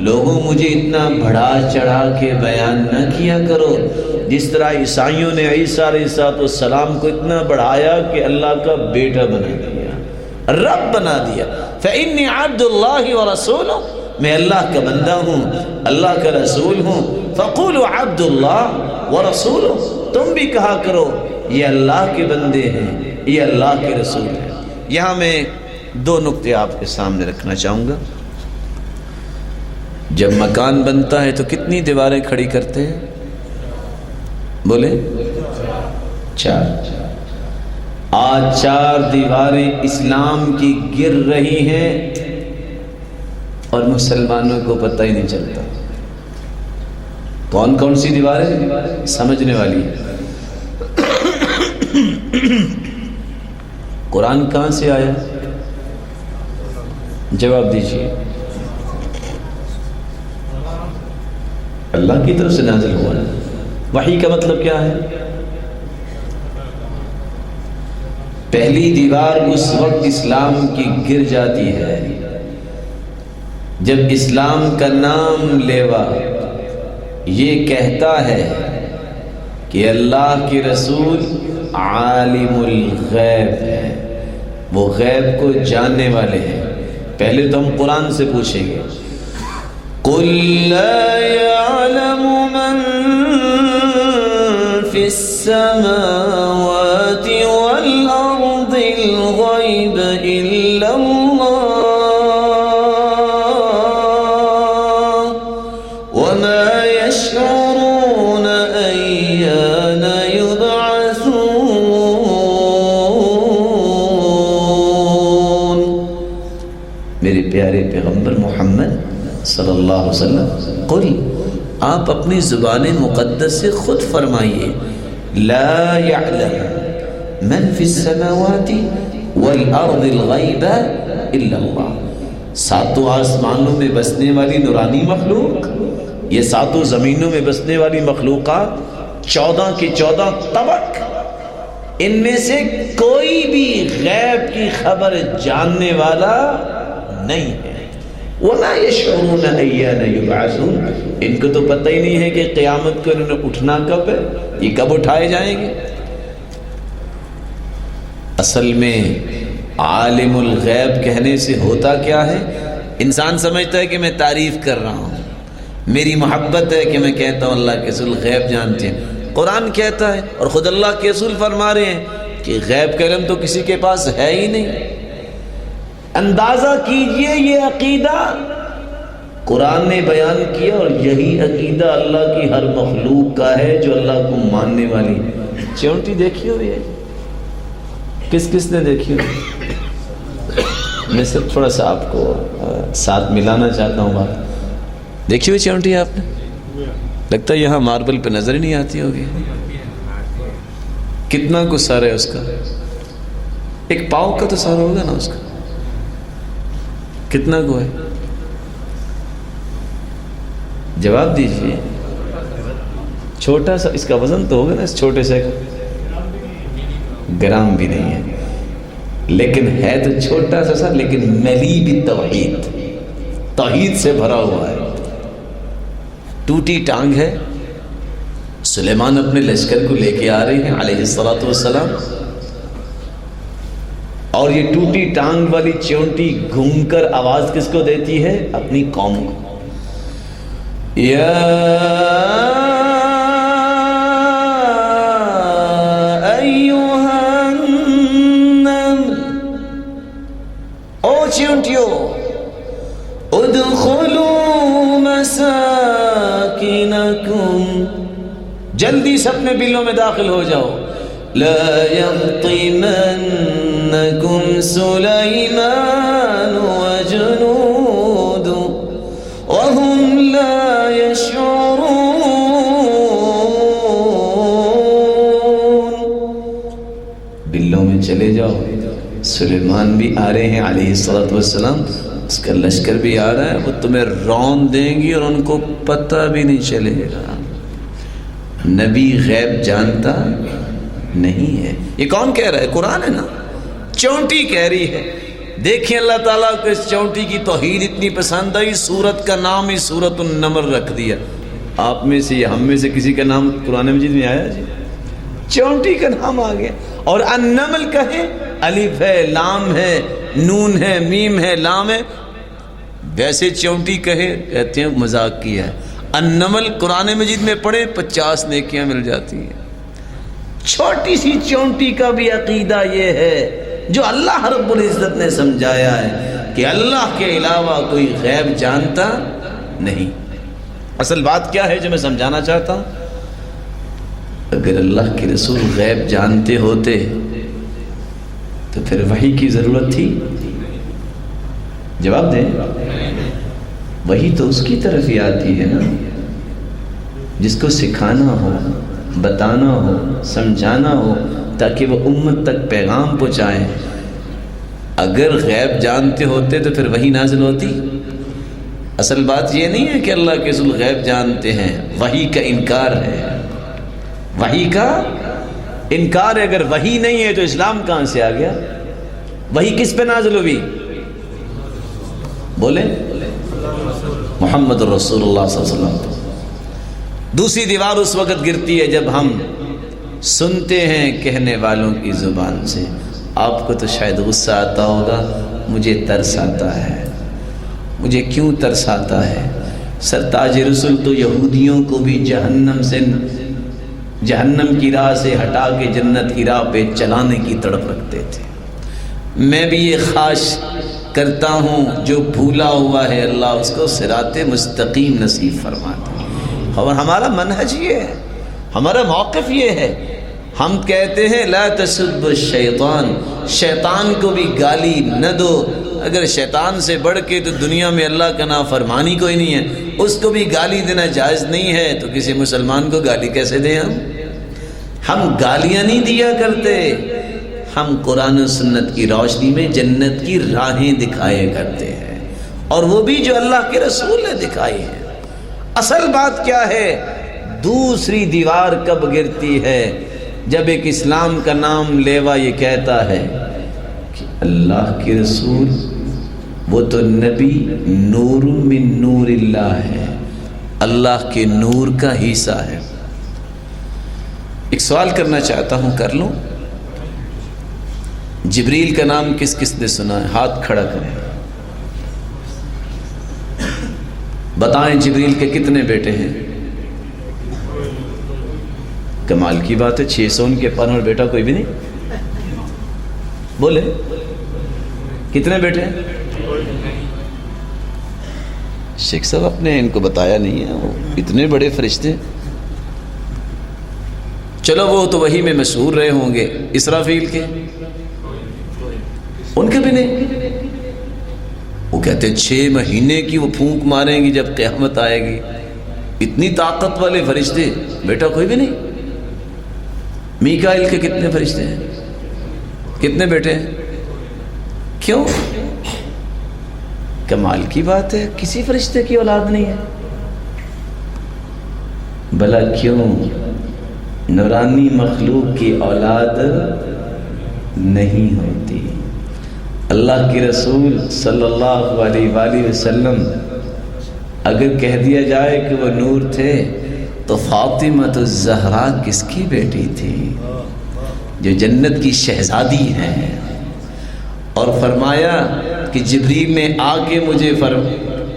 لوگوں مجھے اتنا بڑھا چڑھا کے بیان نہ کیا کرو جس طرح عیسائیوں نے عیسیٰ علیہ السلام کو اتنا بڑھایا کہ اللہ کا بیٹا بنا دیا، رب بنا دیا۔ فإنی عبد اللہ ورسولہ، میں اللہ کا بندہ ہوں، اللہ کا رسول ہوں۔ فقولوا عبد اللہ ورسولہ، تم بھی کہا کرو یہ اللہ کے بندے ہیں، یہ اللہ کے رسول ہیں۔ یہاں میں دو نقطے آپ کے سامنے رکھنا چاہوں گا۔ جب مکان بنتا ہے تو کتنی دیواریں کھڑی کرتے ہیں؟ بولے 4۔ آج 4 دیواریں اسلام کی گر رہی ہیں اور مسلمانوں کو پتہ ہی نہیں چلتا۔ کون کون سی دیواریں؟ سمجھنے والی۔ قرآن کہاں سے آیا؟ جواب دیجیے۔ اللہ کی طرف سے نازل ہوا ہے۔ وحی کا مطلب کیا ہے؟ پہلی دیوار اس وقت اسلام کی گر جاتی ہے جب اسلام کا نام لیوا یہ کہتا ہے کہ اللہ کے رسول عالم الغیب ہے، وہ غیب کو جاننے والے ہیں۔ پہلے تو ہم قرآن سے پوچھیں گے، قُلْ لَا يَعْلَمُ مَنْ فِي السَّمَاوَاتِ وَالْأَرْضِ الْغَيْبَ إِلَّا اللَّهُ وَمَا يَشْعُرُونَ أَيَّانَ يُبْعَثُونَ۔ میرے پیارے پیغمبر محمد صلی اللہ علیہ وسلم، قل، آپ اپنی زبان مقدس سے خود فرمائیے، لا يعلم من فی السماوات والارض الغیب الا اللہ، 7 آسمانوں میں بسنے والی نورانی مخلوق، یہ 7 زمینوں میں بسنے والی مخلوقات، 14 کے 14 طبق، ان میں سے کوئی بھی غیب کی خبر جاننے والا نہیں ہے۔ وَمَا يَشْعُرُونَ أَيَّانَ يُبْعَثُونَ، ان کو تو پتہ ہی نہیں ہے کہ قیامت کو انہوں نے اٹھنا کب ہے، یہ کب اٹھائے جائیں گے۔ اصل میں عالم الغیب کہنے سے ہوتا کیا ہے؟ انسان سمجھتا ہے کہ میں تعریف کر رہا ہوں، میری محبت ہے کہ میں کہتا ہوں اللہ کے رسول غیب جانتے ہیں۔ قرآن کہتا ہے اور خود اللہ کے رسول فرما رہے ہیں کہ غیب کا علم تو کسی کے پاس ہے ہی نہیں۔ اندازہ کیجئے یہ عقیدہ قرآن نے بیان کیا، اور یہی عقیدہ اللہ کی ہر مخلوق کا ہے جو اللہ کو ماننے والی ہے۔ چونٹی دیکھی ہوئی ہے؟ کس کس نے دیکھی ہوئی؟ میں صرف تھوڑا سا آپ کو ساتھ ملانا چاہتا ہوں بات۔ دیکھی ہوئی چونٹی آپ نے؟ لگتا ہے یہاں ماربل پہ نظر ہی نہیں آتی ہوگی۔ کتنا کو سارا ہے اس کا؟ ایک پاؤ کا تو سارا ہوگا نا اس کا؟ کتنا کو ہے؟ جواب دیجئے۔ چھوٹا سا اس کا وزن تو ہوگا نا اس چھوٹے سے کا؟ گرام بھی نہیں ہے، لیکن ہے تو چھوٹا سا لیکن ملی بالتوحید، توحید سے بھرا ہوا ہے۔ ٹوٹی ٹانگ ہے۔ سلیمان اپنے لشکر کو لے کے آ رہے ہیں علیہ الصلوۃ والسلام، اور یہ ٹوٹی ٹانگ والی چونٹی گھوم کر آواز کس کو دیتی ہے؟ اپنی قوم کو۔ یا ایھا النمل، او چونٹیو، ادخلوا مساکنکم، جلدی سے اپنے بلوں میں داخل ہو جاؤ۔ لا يحطمنكم سليمان وجنود وهم لا يشعرون۔ بلوں میں چلے جاؤ۔ سلیمان بھی آ رہے ہیں علیہ الصلوۃ والسلام، اس کا لشکر بھی آ رہا ہے، وہ تمہیں رون دیں گی اور ان کو پتہ بھی نہیں چلے گا۔ نبی غیب جانتا نہیں ہے۔ یہ کون کہہ رہا ہے؟ قرآن ہے نا، چونٹی کہہ رہی ہے۔ دیکھیں اللہ تعالیٰ کو اس چونٹی کی توحید اتنی پسند آئی، سورت کا نام ہی سورت النمل رکھ دیا۔ آپ میں سے یا ہم میں سے کسی کا نام قرآن مجید میں آیا جی؟ چونٹی کا نام آ گیا۔ اور النمل کہیں، الف ہے، لام ہے، نون ہے، میم ہے، لام ہے، ویسے چونٹی کہے کہتے ہیں مذاق کیا ہے. النمل قرآن مجید میں پڑھے 50 نیکیاں مل جاتی ہیں. چھوٹی سی چونٹی کا بھی عقیدہ یہ ہے جو اللہ رب العزت نے سمجھایا ہے کہ اللہ کے علاوہ کوئی غیب جانتا نہیں. اصل بات کیا ہے جو میں سمجھانا چاہتا ہوں؟ اگر اللہ کے رسول غیب جانتے ہوتے تو پھر وحی کی ضرورت تھی؟ جواب دیں. وحی تو اس کی طرف ہی آتی ہے نا جس کو سکھانا ہو، بتانا ہو، سمجھانا ہو تاکہ وہ امت تک پیغام پہنچائیں. اگر غیب جانتے ہوتے تو پھر وحی نازل ہوتی؟ اصل بات یہ نہیں ہے کہ اللہ کے رسول غیب جانتے ہیں، وحی کا انکار ہے. وحی کا انکار ہے. اگر وحی نہیں ہے تو اسلام کہاں سے آ گیا؟ وحی کس پہ نازل ہوئی؟ بولیں. محمد رسول اللہ صلی اللہ علیہ وسلم. دوسری دیوار اس وقت گرتی ہے جب ہم سنتے ہیں کہنے والوں کی زبان سے. آپ کو تو شاید غصہ آتا ہوگا، مجھے ترس آتا ہے. مجھے کیوں ترس آتا ہے؟ سرتاج رسول تو یہودیوں کو بھی جہنم کی راہ سے ہٹا کے جنت کی راہ پہ چلانے کی تڑپ رکھتے تھے. میں بھی یہ خواہش کرتا ہوں جو بھولا ہوا ہے اللہ اس کو صراط مستقیم نصیب فرما دے. اور ہمارا منہج یہ ہے، ہمارا موقف یہ ہے. ہم کہتے ہیں لا تسب الشیطان، شیطان کو بھی گالی نہ دو. اگر شیطان سے بڑھ کے تو دنیا میں اللہ کا نافرمانی کوئی نہیں ہے، اس کو بھی گالی دینا جائز نہیں ہے، تو کسی مسلمان کو گالی کیسے دیں؟ ہم گالیاں نہیں دیا کرتے، ہم قرآن و سنت کی روشنی میں جنت کی راہیں دکھائے کرتے ہیں، اور وہ بھی جو اللہ کے رسول نے دکھائی ہیں. اصل بات کیا ہے؟ دوسری دیوار کب گرتی ہے؟ جب ایک اسلام کا نام لیوا یہ کہتا ہے کہ اللہ کے رسول وہ تو نبی نور من نور اللہ ہے، اللہ کے نور کا حصہ ہے. ایک سوال کرنا چاہتا ہوں، کر لوں؟ جبریل کا نام کس کس نے سنا ہے؟ ہاتھ کھڑا کریں. بتائیں جبریل کے کتنے بیٹے ہیں؟ کمال کی بات ہے، 600 ان کے پن اور بیٹا کوئی بھی نہیں. بولے کتنے بیٹے ہیں؟ شیخ صاحب اپنے ان کو بتایا نہیں ہے، وہ اتنے بڑے فرشتے. چلو وہ تو وہی میں مشہور رہے ہوں گے. اسرافیل کے ان کے بھی نہیں. وہ کہتے 6 مہینے کی وہ پھونک ماریں گی جب قیامت آئے گی. اتنی طاقت والے فرشتے، بیٹا کوئی بھی نہیں. میکائیل کے کتنے فرشتے ہیں؟ کتنے بیٹے ہیں؟ کیوں؟ کمال کی بات ہے، کسی فرشتے کی اولاد نہیں ہے. بھلا کیوں؟ نورانی مخلوق کی اولاد نہیں ہوتی. اللہ کے رسول صلی اللہ علیہ وآلہ وسلم اگر کہہ دیا جائے کہ وہ نور تھے تو فاطمہ الزہرا کس کی بیٹی تھی؟ جو جنت کی شہزادی ہیں. اور فرمایا کہ جبریل نے آ کے مجھے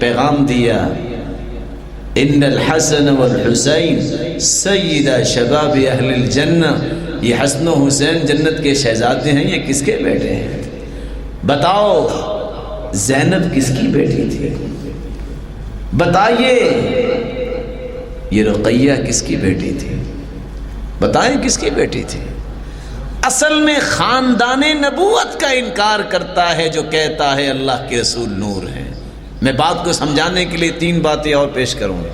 پیغام دیا، ان الحسن والحسین سیدہ شباب اہل الجنہ. یہ حسن و حسین جنت کے شہزادے ہیں، یہ کس کے بیٹے ہیں؟ بتاؤ زینب کس کی بیٹی تھی؟ بتائیے یہ رقیہ کس کی بیٹی تھی؟ بتائیں کس کی بیٹی تھی؟ اصل میں خاندان نبوت کا انکار کرتا ہے جو کہتا ہے اللہ کے رسول نور ہیں. میں بات کو سمجھانے کے لیے 3 باتیں اور پیش کروں گا.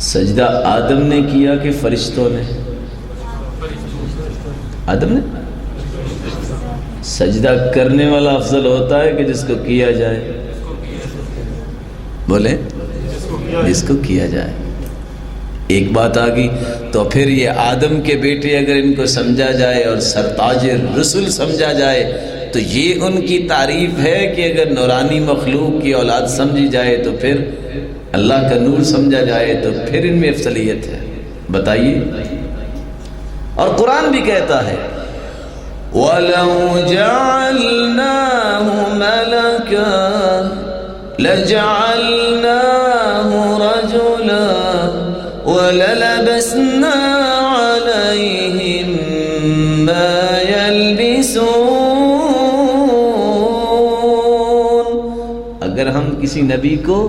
سجدہ آدم نے کیا کہ فرشتوں نے؟ آدم نے. سجدہ کرنے والا افضل ہوتا ہے کہ جس کو کیا جائے؟ بولے جس کو کیا جائے. ایک بات آ گئی تو پھر یہ آدم کے بیٹے اگر ان کو سمجھا جائے اور سرتاج رسول سمجھا جائے تو یہ ان کی تعریف ہے کہ اگر نورانی مخلوق کی اولاد سمجھی جائے تو پھر اللہ کا نور سمجھا جائے تو پھر ان میں افضلیت ہے. بتائیے. اور قرآن بھی کہتا ہے وَلَوْ جَعَلْنَاهُ مَلَكًا لَجَعَلْنَاهُ رَجُلًا وَلَلَبَسْنَا عَلَيْهِمْ مَا يَلْبِسُونَ. اگر ہم کسی نبی کو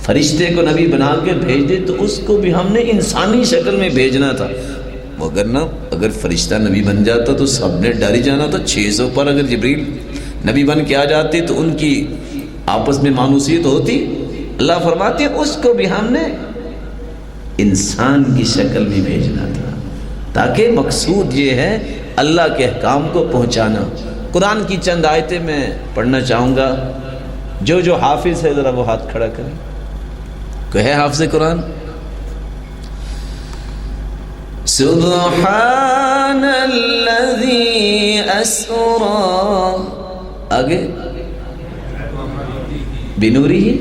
فرشتے کو نبی بنا کے بھیج دے تو اس کو بھی ہم نے انسانی شکل میں بھیجنا تھا. اگر فرشتہ نبی بن جاتا تو سب نے ڈر ہی جانا تھا. 600 پر اگر جبریل نبی بن کے آ جاتے تو ان کی آپس میں مانوسیت ہوتی. اللہ فرماتے ہیں اس کو بھی ہم نے انسان کی شکل میں بھیجنا تھا، تاکہ مقصود یہ ہے اللہ کے احکام کو پہنچانا. قرآن کی چند آیتیں میں پڑھنا چاہوں گا. جو حافظ ہے ذرا وہ ہاتھ کھڑا کریں. کوئی ہے حافظ قرآن؟ سبحان الذی اسرا، آگے بنوری ہی.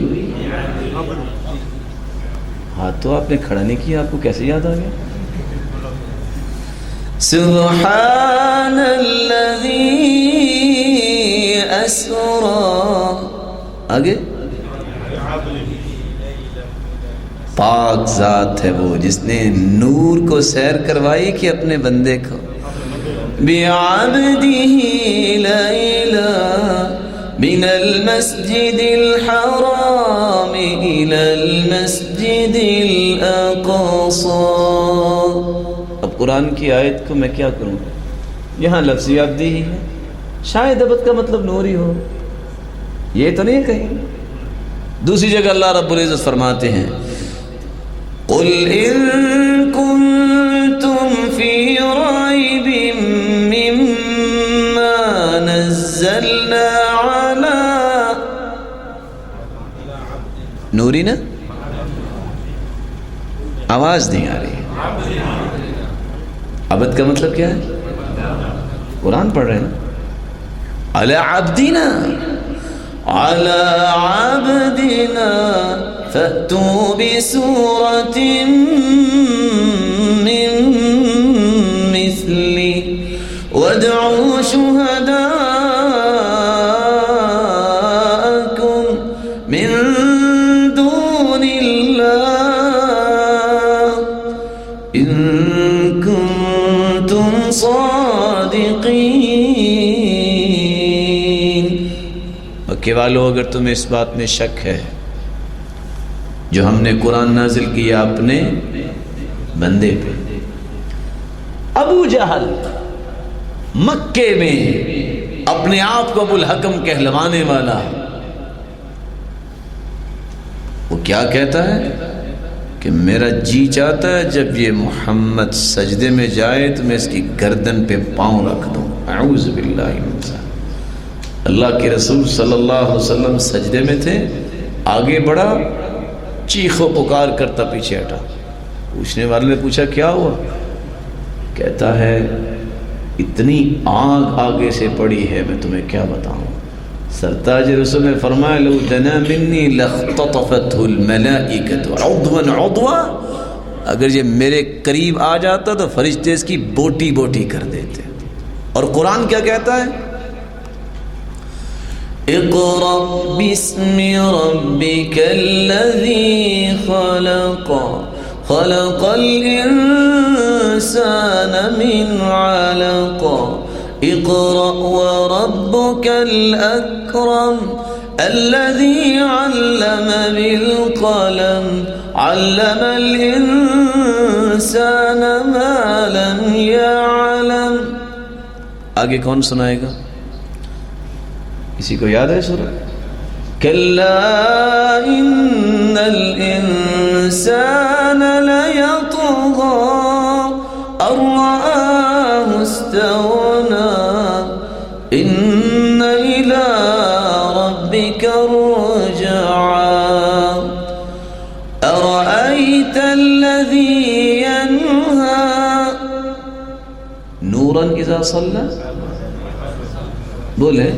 ہاتھ تو آپ نے کھڑا نہیں کیا، آپ کو کیسے یاد آ گیا؟ سبحان الذی اسرا، آگے پاک ذات ہے وہ جس نے نور کو سیر کروائی کہ اپنے بندے کو بعبدہ لیلا من المسجد الحرام الى المسجد الاقصى. اب قرآن کی آیت کو میں کیا کروں؟ یہاں لفظی عبدی ہی ہے، شاید عبد کا مطلب نور ہی ہو، یہ تو نہیں کہیں. دوسری جگہ اللہ رب العزت فرماتے ہیں قل ان کنتم فی ریب مما نزلنا علی نوری نا آواز نہیں آ رہی. عبد کا مطلب کیا ہے؟ قرآن پڑھ رہے ہیں نا. علی عبدنا، علی عبدنا فأتوا بسورة من مثله وادعوا شهداءكم من دون الله إن كنتم صادقين. مکے والو اگر تمہیں اس بات میں شک ہے جو ہم نے قرآن نازل کیا اپنے بندے پہ. ابو جہل مکے میں اپنے آپ کو ابو الحکم کہلوانے والا، وہ کیا کہتا ہے کہ میرا جی چاہتا ہے جب یہ محمد سجدے میں جائے تو میں اس کی گردن پہ پاؤں رکھ دوں. اعوذ باللہ من ذالک. اللہ کے رسول صلی اللہ علیہ وسلم سجدے میں تھے، آگے بڑھا، چیخ و پکار کرتا پیچھے ہٹا. پوچھنے والے نے پوچھا کیا ہوا؟ کہتا ہے اتنی آگ آگے سے پڑی ہے میں تمہیں کیا بتاؤں. سرتاج رسول نے فرمایا لو دنا منی لاختطفته الملائکۃ عضوا عضوا، اگر یہ میرے قریب آ جاتا تو فرشتے اس کی بوٹی بوٹی کر دیتے. اور قرآن کیا کہتا ہے؟ اقرأ باسم ربك الذي خلق خلق الإنسان من علق اقرأ وربك الأكرم الذي علم بالقلم علم الإنسان ما لم يعلم. آگے کون سنائے گا؟ کسی کو یاد ہے سورہ؟ کلا ان الانسان لیطغى ان رآه استغنى ان الى ربك الرجعى ارأيت الذي ينهى نورا اذا صلى، بولے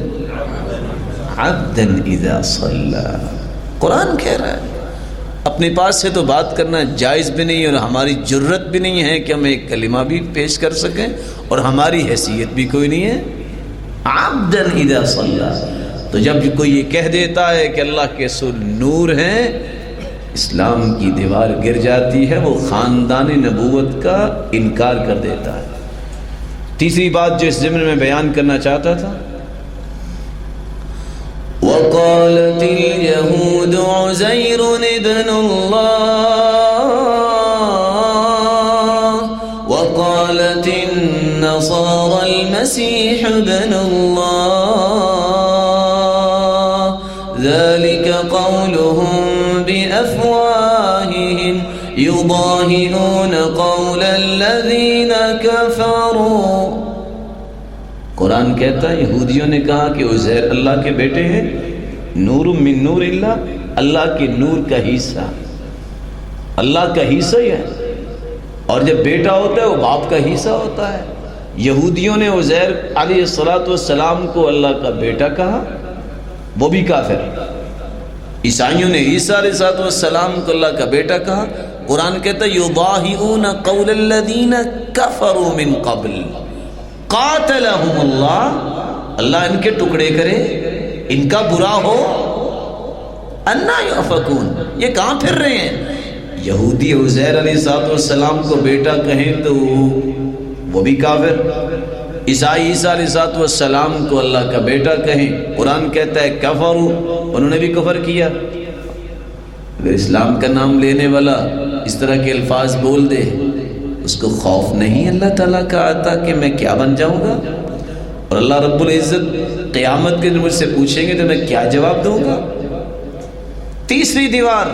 عبدا اذا صلى. قرآن کہہ رہا ہے اپنے پاس سے تو بات کرنا جائز بھی نہیں، اور ہماری جرت بھی نہیں ہے کہ ہم ایک کلمہ بھی پیش کر سکیں، اور ہماری حیثیت بھی کوئی نہیں ہے عبداً اذا صلی۔ تو جب کوئی یہ کہہ دیتا ہے کہ اللہ کے رسول نور ہیں، اسلام کی دیوار گر جاتی ہے، وہ خاندان نبوت کا انکار کر دیتا ہے۔ تیسری بات جو اس ضمن میں بیان کرنا چاہتا تھا، وقالت اليهود عزير ابن الله وقالت النصارى المسيح ابن الله ذلك قولهم بأفواههم يضاهئون قول الذين كفروا۔ قرآن کہتا ہے یہودیوں نے کہا کہ عزیر اللہ کے بیٹے ہیں، نور من نور اللہ، اللہ کے نور کا حصہ، اللہ کا حصہ ہی ہے، اور جب بیٹا ہوتا ہے وہ باپ کا حصہ ہوتا ہے۔ یہودیوں نے عزیر علیہ السلام کو اللہ کا بیٹا کہا، وہ بھی کافر۔ عیسائیوں نے عیسیٰ علیہ السلام کو اللہ کا بیٹا کہا۔ قرآن کہتا ہے یضاہئون قول الذین کفروا من قبل قاتلہم اللہ، اللہ ان کے ٹکڑے کرے، ان کا برا ہو۔ انا یؤفکون، یہ کہاں پھر رہے ہیں؟ یہودی عزیر علیہ السلام کو بیٹا کہیں تو وہ بھی کافر، عیسائی عیسیٰ علیہ السلام کو اللہ کا بیٹا کہیں، قرآن کہتا ہے کفروا، انہوں نے بھی کفر کیا۔ اگر اسلام کا نام لینے والا اس طرح کے الفاظ بول دے، اس کو خوف نہیں اللہ تعالیٰ کا آتا کہ میں کیا بن جاؤں گا؟ اور اللہ رب العزت قیامت کے دن مجھ سے پوچھیں گے تو میں کیا جواب دوں گا؟ تیسری دیوار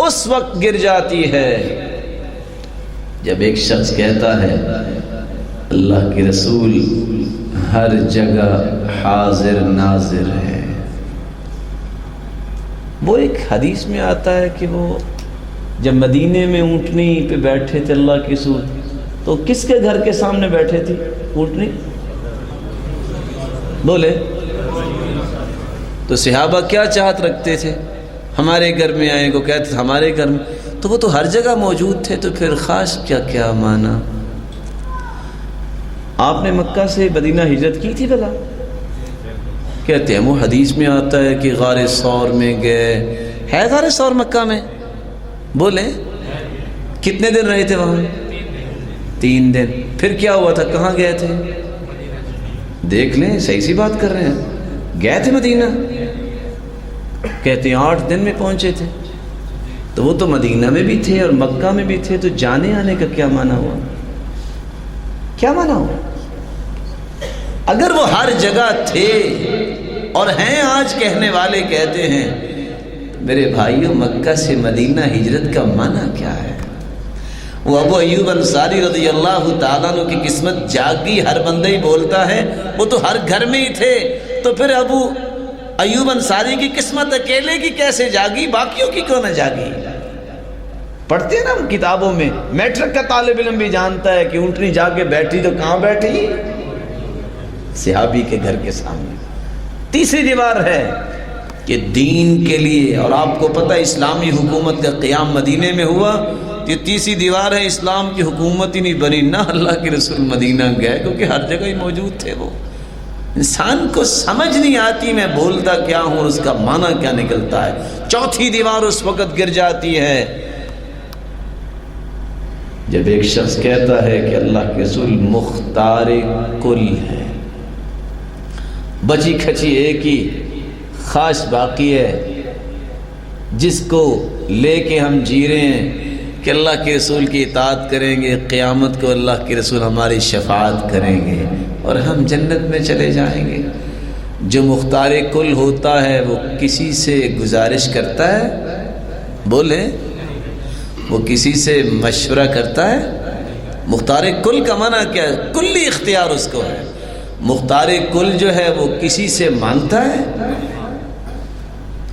اس وقت گر جاتی ہے جب ایک شخص کہتا ہے اللہ کے رسول ہر جگہ حاضر ناظر ہے۔ وہ ایک حدیث میں آتا ہے کہ وہ جب مدینے میں اونٹنی پہ بیٹھے تھے اللہ کے رسول، تو کس کے گھر کے سامنے بیٹھے تھی اونٹنی؟ بولے تو صحابہ کیا چاہت رکھتے تھے؟ ہمارے گھر میں آئیں کو کہتے تھے ہمارے گھر میں، تو وہ تو ہر جگہ موجود تھے، تو پھر خاص کیا مانا؟ آپ نے مکہ سے مدینہ ہجرت کی تھی بلا؟ کہتے ہیں وہ حدیث میں آتا ہے کہ غار ثور میں گئے، ہے غار ثور مکہ میں؟ بولیں کتنے دن رہے تھے وہاں؟ 3 دن۔ پھر کیا ہوا تھا؟ کہاں گئے تھے؟ دیکھ لیں، صحیح سی بات کر رہے ہیں، گئے تھے مدینہ۔ کہتے ہیں 8 دن میں پہنچے تھے، تو وہ تو مدینہ میں بھی تھے اور مکہ میں بھی تھے، تو جانے آنے کا کیا معنی ہوا؟ کیا معنی ہوا؟ اگر وہ ہر جگہ تھے اور ہیں، آج کہنے والے کہتے ہیں، میرے بھائیوں مکہ سے مدینہ ہجرت کا معنی کیا ہے؟ وہ ابو ایوب انصاری رضی اللہ تعالیٰ عنہ کی قسمت جاگی، ہر بندہ ہی بولتا ہے، وہ تو ہر گھر میں ہی تھے، تو پھر ابو ایوب انصاری کی قسمت اکیلے کی کیسے جاگی، باقیوں کی کیوں نہ جاگی؟ پڑھتے ہیں نا ہم کتابوں میں، میٹرک کا طالب علم بھی جانتا ہے کہ اونٹنی جا کے بیٹھی تو کہاں بیٹھی؟ صحابی کے گھر کے سامنے۔ تیسری دیوار ہے کہ دین کے لیے، اور آپ کو پتہ اسلامی حکومت کا قیام مدینے میں ہوا، یہ تیسری دیوار ہے، اسلام کی حکومت ہی نہیں بنی نہ اللہ کے رسول مدینہ گئے، کیونکہ ہر جگہ ہی موجود تھے۔ وہ انسان کو سمجھ نہیں آتی میں بولتا کیا ہوں اور اس کا معنی کیا نکلتا ہے۔ چوتھی دیوار اس وقت گر جاتی ہے جب ایک شخص کہتا ہے کہ اللہ کے رسول مختار کل ہے، بچی کھچی ایک ہی خاص باقی ہے جس کو لے کے ہم جی رہے ہیں کہ اللہ کے رسول کی اطاعت کریں گے، قیامت کو اللہ کے رسول ہماری شفاعت کریں گے اور ہم جنت میں چلے جائیں گے۔ جو مختار کل ہوتا ہے وہ کسی سے گزارش کرتا ہے؟ بولے وہ کسی سے مشورہ کرتا ہے؟ مختار کل کا معنی کیا ہے؟ کلی اختیار اس کو ہے۔ مختار کل جو ہے وہ کسی سے مانگتا ہے؟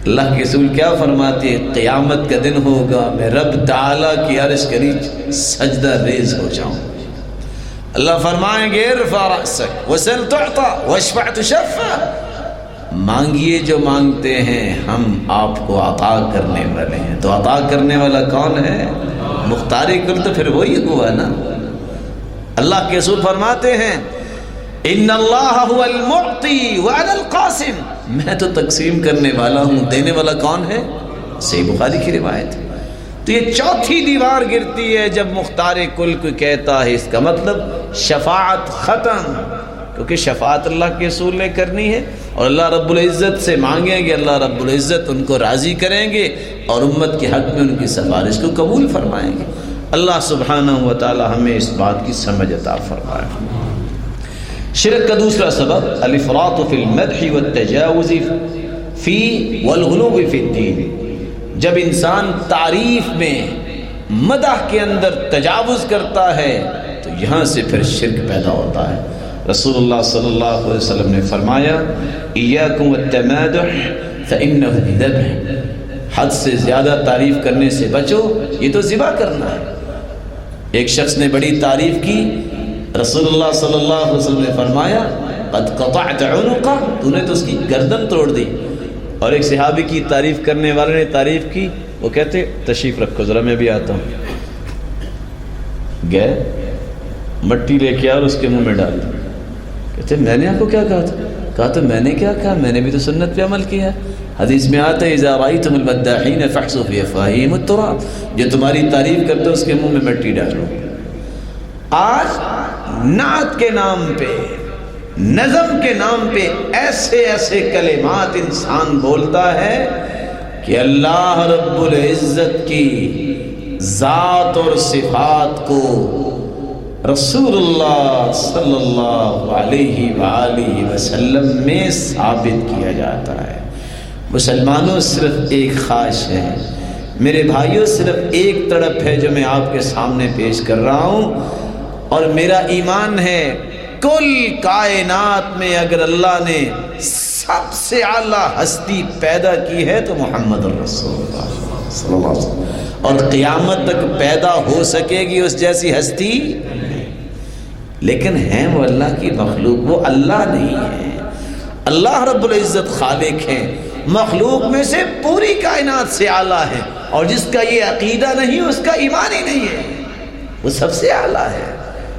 اللہ کے رسول کیا فرماتے ہیں؟ قیامت کا دن ہوگا میں رب تعالیٰ کی عرش کے نیچے سجدہ ریز ہو جاؤں۔ اللہ فرمائیں گے ارفع رأسک وسل تعطیٰ واشفع تشفع، مانگیے جو مانگتے ہیں ہم آپ کو عطا کرنے والے ہیں. تو عطا کرنے والا کون ہے؟ مختار کل. تو پھر وہی ہوا نا. اللہ کے رسول فرماتے ہیں ان اللہ هو المعطی وانا القاسم. میں تو تقسیم کرنے والا ہوں، دینے والا کون ہے؟ صحیح بخاری کی روایت. تو یہ چوتھی دیوار گرتی ہے جب مختار کل کو کہتا ہے. اس کا مطلب شفاعت ختم، کیونکہ شفاعت اللہ کے رسول نے کرنی ہے اور اللہ رب العزت سے مانگیں گے، اللہ رب العزت ان کو راضی کریں گے اور امت کے حق میں ان کی سفارش کو قبول فرمائیں گے. اللہ سبحانہ و تعالی ہمیں اس بات کی سمجھ عطا فرمائے. شرک کا دوسرا سبب الافراط فی المدح والتجاوز فی والغلو فی الدین. جب انسان تعریف میں، مدح کے اندر تجاوز کرتا ہے تو یہاں سے پھر شرک پیدا ہوتا ہے. رسول اللہ صلی اللہ علیہ وسلم نے فرمایا ایاکم والتمادح فإنه ذبح. حد سے زیادہ تعریف کرنے سے بچو، یہ تو ذبح کرنا ہے. ایک شخص نے بڑی تعریف کی، رسول اللہ صلی اللہ علیہ وسلم نے فرمایا قد قطعت عنقہ، تو نے تو اس کی گردن توڑ دی. اور ایک صحابی کی تعریف کرنے والے نے تعریف کی، وہ کہتے تشریف رکھو ذرا میں بھی آتا ہوں. گئے مٹی لے کے اور اس کے منہ میں ڈال دی. کہتے میں نے آپ کو کیا کہا تھا؟ کہا تو میں نے کیا کہا، میں نے بھی تو سنت پہ عمل کیا. حدیث میں آتا ہے اذا رأیتم المداحین فاحصوا فی افواہہم التراب. جو تمہاری تعریف کرتے اس کے منہ میں مٹی ڈالو. آج نعت کے نام پہ، نظم کے نام پہ ایسے ایسے کلمات انسان بولتا ہے کہ اللہ رب العزت کی ذات اور صفات کو رسول اللہ صلی اللہ علیہ وآلہ وسلم میں ثابت کیا جاتا ہے. مسلمانوں صرف ایک خواہش ہے میرے بھائیوں، صرف ایک تڑپ ہے جو میں آپ کے سامنے پیش کر رہا ہوں، اور میرا ایمان ہے کل کائنات میں اگر اللہ نے سب سے اعلیٰ ہستی پیدا کی ہے تو محمد الرسول اللہ صلی اللہ علیہ وسلم، اور قیامت تک پیدا ہو سکے گی اس جیسی ہستی. لیکن ہیں وہ اللہ کی مخلوق، وہ اللہ نہیں ہے. اللہ رب العزت خالق ہیں، مخلوق میں سے پوری کائنات سے اعلیٰ ہے، اور جس کا یہ عقیدہ نہیں اس کا ایمان ہی نہیں ہے. وہ سب سے اعلیٰ ہے،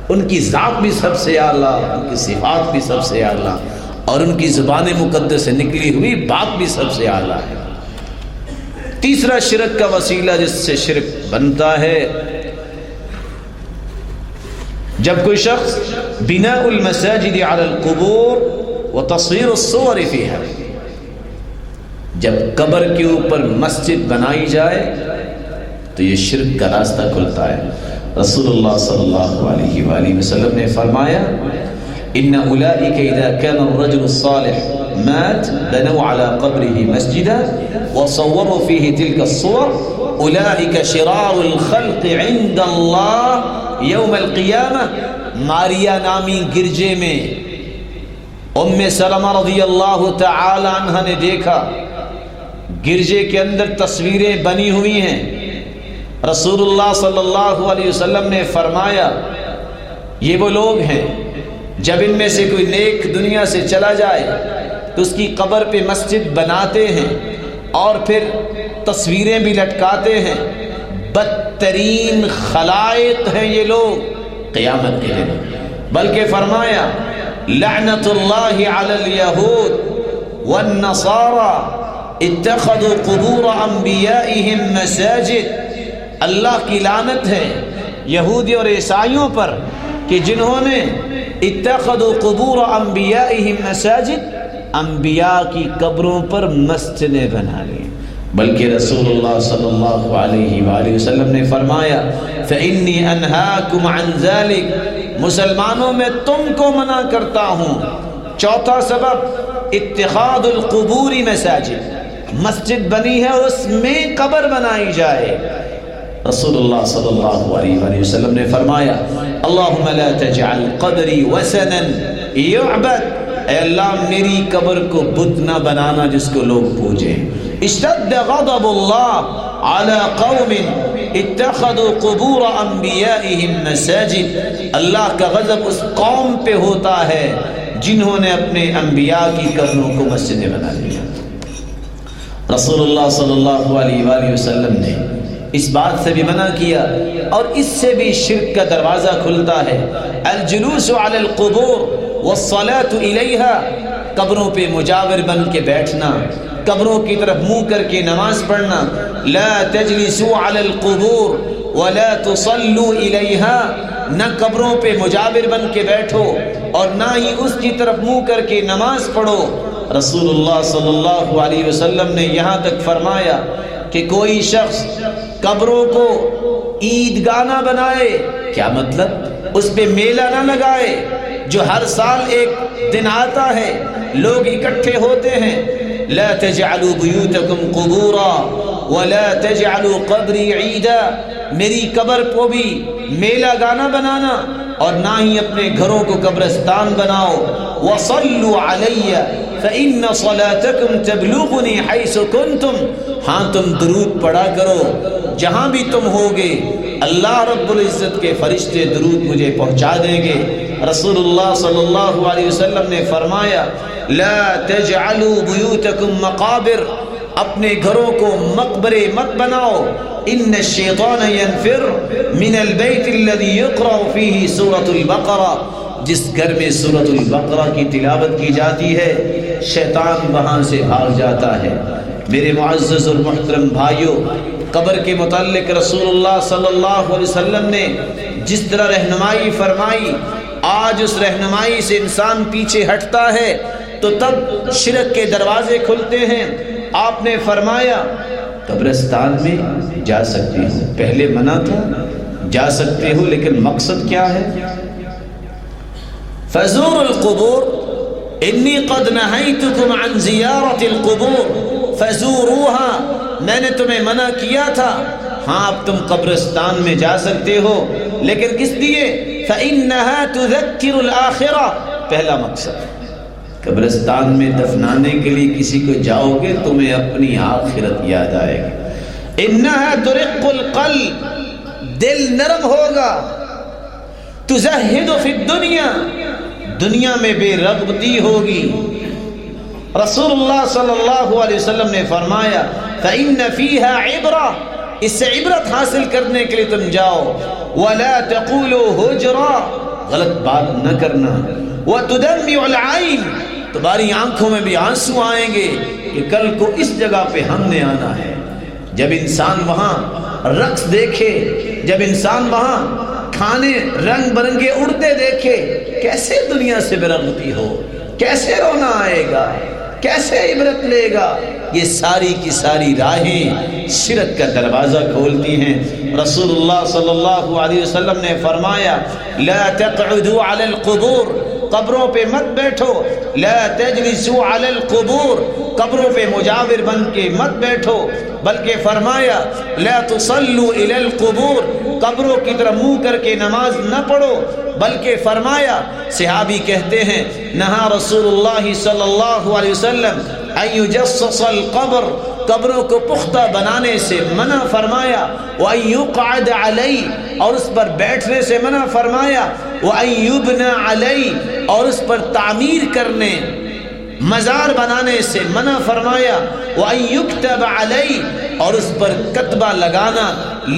ان کی ذات بھی سب سے اعلیٰ، ان کی صفات بھی سب سے اعلیٰ، اور ان کی زبان مقدس سے نکلی ہوئی بات بھی سب سے اعلیٰ ہے. تیسرا شرک کا وسیلہ جس سے شرک بنتا ہے، جب کوئی شخص بناء المساجد علی القبور وتصویر الصور فیہا، جب قبر کے اوپر مسجد بنائی جائے تو یہ شرک کا راستہ کھلتا ہے. رسول اللہ صلی اللہ علیہ وآلہ وسلم نے فرمایا ان اولئک اذا كان الرجل الصالح مات بنوا على قبره مسجدا وصوروا فيه تلك الصور اولئک شرار الخلق عند اللہ یوم القیامہ. ماریا نامی گرجے میں ام سلمہ رضی اللہ تعالی عنہ نے دیکھا گرجے کے اندر تصویریں بنی ہوئی ہیں. رسول اللہ صلی اللہ علیہ وسلم نے فرمایا یہ وہ لوگ ہیں جب ان میں سے کوئی نیک دنیا سے چلا جائے تو اس کی قبر پہ مسجد بناتے ہیں اور پھر تصویریں بھی لٹکاتے ہیں. بدترین خلائق ہیں یہ لوگ قیامت کے دن. بلکہ فرمایا لعنت اللہ علی الیہود والنصارى اتخذوا قبور انبیائہم مساجد. اللہ کی لعنت ہے یہودی اور عیسائیوں پر کہ جنہوں نے اتخذوا قبور انبیائہم مساجد، انبیاء کی قبروں پر مسجدیں بنا لی. بلکہ رسول اللہ صلی اللہ علیہ وآلہ وسلم نے فرمایا فإنی انہاکم عن ذلک، مسلمانوں میں تم کو منع کرتا ہوں. چوتھا سبب اتخاذ القبور مساجد، مسجد بنی ہے اس میں قبر بنائی جائے. رسول اللہ صلی اللہ علیہ وآلہ وسلم نے فرمایا اللہم لا تجعل قبری وثنا یعبد، اے اللہ میری قبر کو بت نہ بنانا جس کو لوگ پوجیں. اشتد غضب اللہ علی قوم اتخذوا قبور انبیائہم مساجد، اللہ کا غضب اس قوم پہ ہوتا ہے جنہوں نے اپنے انبیاء کی قبروں کو مسجدیں بنا لیا۔ رسول اللہ صلی اللہ علیہ وآلہ وسلم نے اس بات سے بھی منع کیا، اور اس سے بھی شرک کا دروازہ کھلتا ہے۔ الجلوس علی القبور والصلاة الیہا، قبروں پہ مجاور بن کے بیٹھنا، قبروں کی طرف منہ کر کے نماز پڑھنا۔ لا تجلسوا علی القبور ولا تصلوا الیہا، نہ قبروں پہ مجاور بن کے بیٹھو اور نہ ہی اس کی طرف منہ کر کے نماز پڑھو۔ رسول اللہ صلی اللہ علیہ وسلم نے یہاں تک فرمایا کہ کوئی شخص قبروں کو عیدگاہ نہ بنائے۔ کیا مطلب؟ اس پہ میلہ نہ لگائے، جو ہر سال ایک دن آتا ہے، لوگ اکٹھے ہوتے ہیں۔ لا تجعلوا بیوتکم قبورا ولا تجعلوا قبری عیدا، میری قبر کو بھی میلہ گانا بنانا اور نہ ہی اپنے گھروں کو قبرستان بناؤ۔ وصلوا علی فإن صلاتکم تبلغنی حیث کنتم، ہاں تم درود پڑھا کرو جہاں بھی تم ہوگے، اللہ رب العزت کے فرشتے درود مجھے پہنچا دیں گے۔ رسول اللہ صلی اللہ علیہ وسلم نے فرمایا لا تجعلوا بیوتکم مقابر، اپنے گھروں کو مقبرے مت بناؤ۔ ان الشیطان ینفر من البیت الذی یقرأ فیہ سورۃ البقرہ، جس گھر میں سورۃ البقرہ کی تلاوت کی جاتی ہے شیطان وہاں سے بھاگ جاتا ہے۔ میرے معزز اور محترم بھائیوں، قبر کے متعلق رسول اللہ صلی اللہ علیہ وسلم نے جس طرح رہنمائی فرمائی، آج اس رہنمائی سے انسان پیچھے ہٹتا ہے تو تب شرک کے دروازے کھلتے ہیں۔ آپ نے فرمایا قبرستان میں جا سکتے ہو، پہلے منع تھا جا سکتے ہو، لیکن مقصد کیا ہے؟ فزور القبور انی قد نہیتکم عن زیارت القبور فزوروها، میں نے تمہیں منع کیا تھا، ہاں اب تم قبرستان میں جا سکتے ہو، لیکن کس لیے؟ فإنها تذکر الآخرہ، پہلا مقصد قبرستان میں دفنانے کے لیے کسی کو جاؤ گے تمہیں اپنی آخرت یاد آئے گی۔ انها ترق القلب، دل نرم ہوگا۔ تزہد فی الدنیا، دنیا میں بے رغبتی ہوگی۔ رسول اللہ صلی اللہ علیہ وسلم نے فرمایا فإن فیہا عبرہ، اس سے عبرت حاصل کرنے کے لیے تم جاؤ۔ ولا تقولوا حجرا، غلط بات نہ کرنا۔ وتدمع العین، تمہاری آنکھوں میں بھی آنسو آئیں گے کہ کل کو اس جگہ پہ ہم نے آنا ہے۔ جب انسان وہاں رقص دیکھے، جب انسان وہاں کھانے رنگ برنگے اڑتے دیکھے، کیسے دنیا سے بے رغبتی ہو، کیسے رونا آئے گا، کیسے عبرت لے گا؟ یہ ساری کی ساری راہیں شرک کا دروازہ کھولتی ہیں۔ رسول اللہ صلی اللہ علیہ وسلم نے فرمایا لا تقعدوا علی القبور، قبروں پہ مت بیٹھو۔ لا تجلسوا علی القبور، قبروں پہ مجاور بن کے مت بیٹھو، بلکہ فرمایا لا تصلوا الی القبور، قبروں کی طرف منہ کر کے نماز نہ پڑھو، بلکہ فرمایا، صحابی کہتے ہیں نہا رسول اللہ صلی اللہ علیہ وسلم ان یجصص القبر، قبروں کو پختہ بنانے سے منع فرمایا۔ وَأَن يُقْعَدَ عَلَيْهِ، اور اس پر بیٹھنے سے منع فرمایا۔ وَأَن يُبْنَى عَلَيْهِ، اور اس پر تعمیر کرنے، مزار بنانے سے منع فرمایا۔ وَأَن يُكْتَبَ عَلَيْهِ، اور اس پر کتبہ لگانا،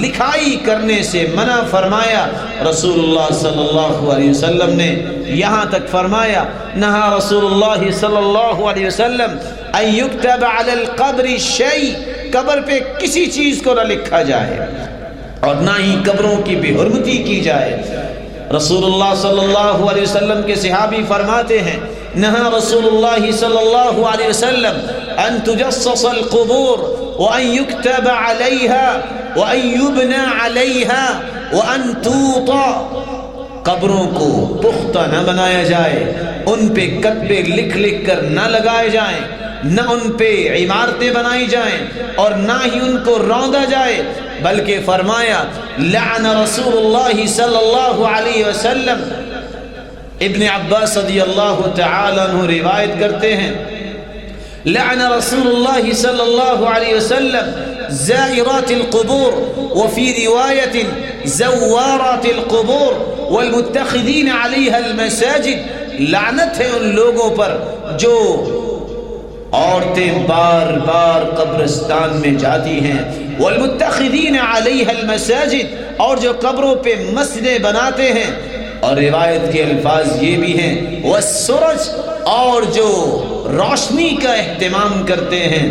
لکھائی کرنے سے منع فرمایا۔ رسول اللہ صلی اللہ علیہ وسلم نے یہاں تک فرمایا نہا رسول اللہ صلی اللہ علیہ وسلم ان یکتب علی القبر شیء، قبر پہ کسی چیز کو نہ لکھا جائے اور نہ ہی قبروں کی بے حرمتی کی جائے۔ رسول اللہ صلی اللہ علیہ وسلم کے صحابی فرماتے ہیں نہا رسول اللہ صلی اللہ علیہ وسلم ان تجصص القبور وان یکتب علیہا وان یبنى علیہا وان توطى، قبروں کو پختہ نہ بنایا جائے، ان پہ کتبے لکھ لکھ کر نہ لگائے جائیں، نہ ان پہ عمارتیں بنائی جائیں اور نہ ہی ان کو روندا جائے، بلکہ فرمایا لعن رسول اللہ صلی اللہ علیہ وسلم۔ ابن عباس رضی اللہ تعالی عنہ روایت کرتے ہیں لعن رسول اللہ صلی اللہ علیہ وسلم زائرات القبور وفي رواية زوارات القبور والمتخذين عليها المساجد لعنت ہے ان لوگوں پر جو عورتیں بار بار قبرستان میں جاتی ہیں، والمتخذین علیہا المساجد، اور جو قبروں پہ مسجدیں بناتے ہیں، اور روایت کے الفاظ یہ بھی ہیں والسرج، اور جو روشنی کا اہتمام کرتے ہیں۔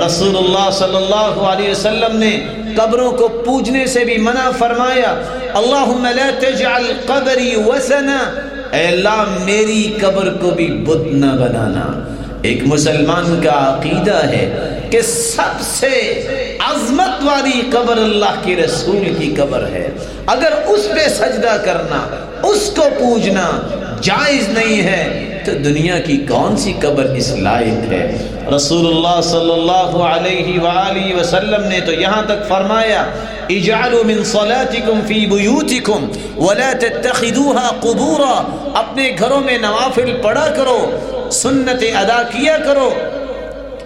رسول اللہ صلی اللہ علیہ وسلم نے قبروں کو پوجنے سے بھی منع فرمایا، اللہم لا تجعل قبری وثنا، اے اللہ میری قبر کو بھی بت نہ بنانا۔ ایک مسلمان کا عقیدہ ہے کہ سب سے عظمت والی قبر اللہ کے رسول کی قبر ہے، اگر اس پہ سجدہ کرنا، اس کو پوجنا جائز نہیں ہے تو دنیا کی کون سی قبر اس لائق ہے؟ رسول اللہ صلی اللہ علیہ وآلہ وسلم نے تو یہاں تک فرمایا اجعلوا من صلاتکم فی بیوتکم ولا تتخذوها قبورا، اپنے گھروں میں نوافل پڑھا کرو، سنت ادا کیا کرو،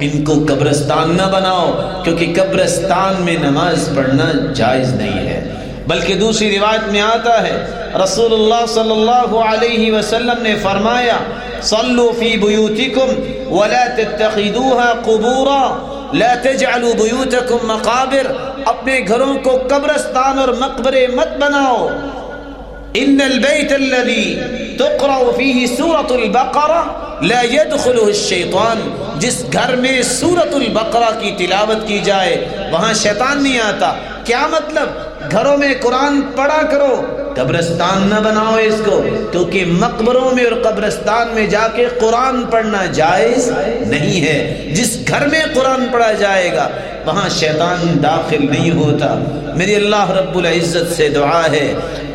ان کو قبرستان نہ بناؤ، کیونکہ قبرستان میں نماز پڑھنا جائز نہیں ہے۔ بلکہ دوسری روایت میں آتا ہے رسول اللہ صلی اللہ علیہ وسلم نے فرمایا صلوا فی بیوتکم ولا تتخذوها قبورا، لا تجعلوا بیوتکم مقابر، اپنے گھروں کو قبرستان اور مقبرے مت بناؤ۔ ان البیت الذی تقرأ فیہ سورۃ البقرہ لا يدخلہ الشیطان، جس گھر میں سورۃ البقرہ کی تلاوت کی جائے وہاں شیطان نہیں آتا۔ کیا مطلب؟ گھروں میں قرآن پڑھا کرو، قبرستان نہ بناؤ اس کو، کیونکہ مقبروں میں اور قبرستان میں جا کے قرآن پڑھنا جائز نہیں ہے۔ جس گھر میں قرآن پڑھا جائے گا وہاں شیطان داخل نہیں ہوتا۔ میری اللہ رب العزت سے دعا ہے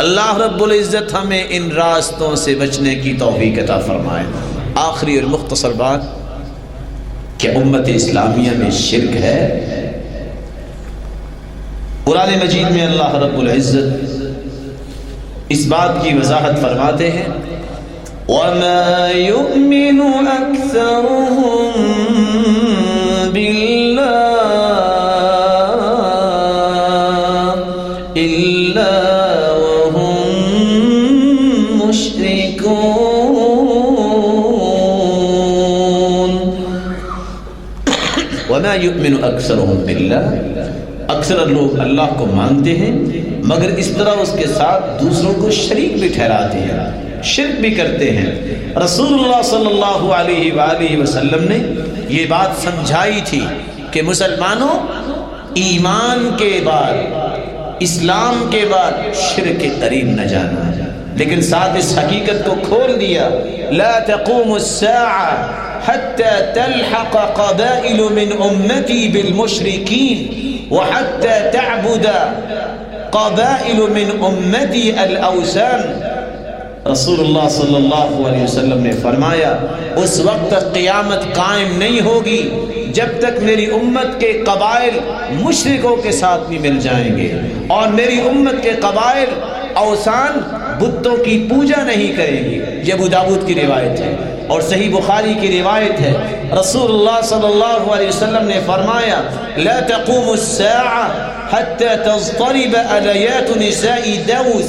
اللہ رب العزت ہمیں ان راستوں سے بچنے کی توفیق عطا فرمائے۔ آخری اور مختصر بات کہ امت اسلامیہ میں شرک ہے۔ قرآن مجید میں اللہ رب العزت اس بات کی وضاحت فرماتے ہیں وَمَا يُؤْمِنُ أَكْثَرُهُم بِاللَّهِ إِلَّا وَهُم مُشْرِكُونَ۔ وَمَا يُؤْمِنُ أَكْثَرُهُم بِاللَّهِ، اکثر لوگ اللہ کو مانتے ہیں مگر اس طرح اس کے ساتھ دوسروں کو شریک بھی ٹھہراتے ہیں، شرک بھی کرتے ہیں۔ رسول اللہ صلی اللہ علیہ وآلہ وسلم نے یہ بات سمجھائی تھی کہ مسلمانوں ایمان کے بعد، اسلام کے بعد شرک کے قریب نہ جانا، لیکن ساتھ اس حقیقت کو کھول دیا لا تقوم الساعة حتى تلحق قبائل من امتی بالمشرکین وحتى تعبد قبائل من امتی الاوثان۔ رسول اللہ صلی اللہ علیہ وسلم نے فرمایا اس وقت تک قیامت قائم نہیں ہوگی جب تک میری امت کے قبائل مشرکوں کے ساتھ نہیں مل جائیں گے، اور میری امت کے قبائل اوثان بتوں کی پوجا نہیں کریں گی۔ یہ ابو داؤد کی روایت ہے اور صحیح بخاری کی روایت ہے۔ رسول اللہ صلی اللہ علیہ وسلم نے فرمایا لا تقوم الساعة حتى تضطرب آلیات نساء دوس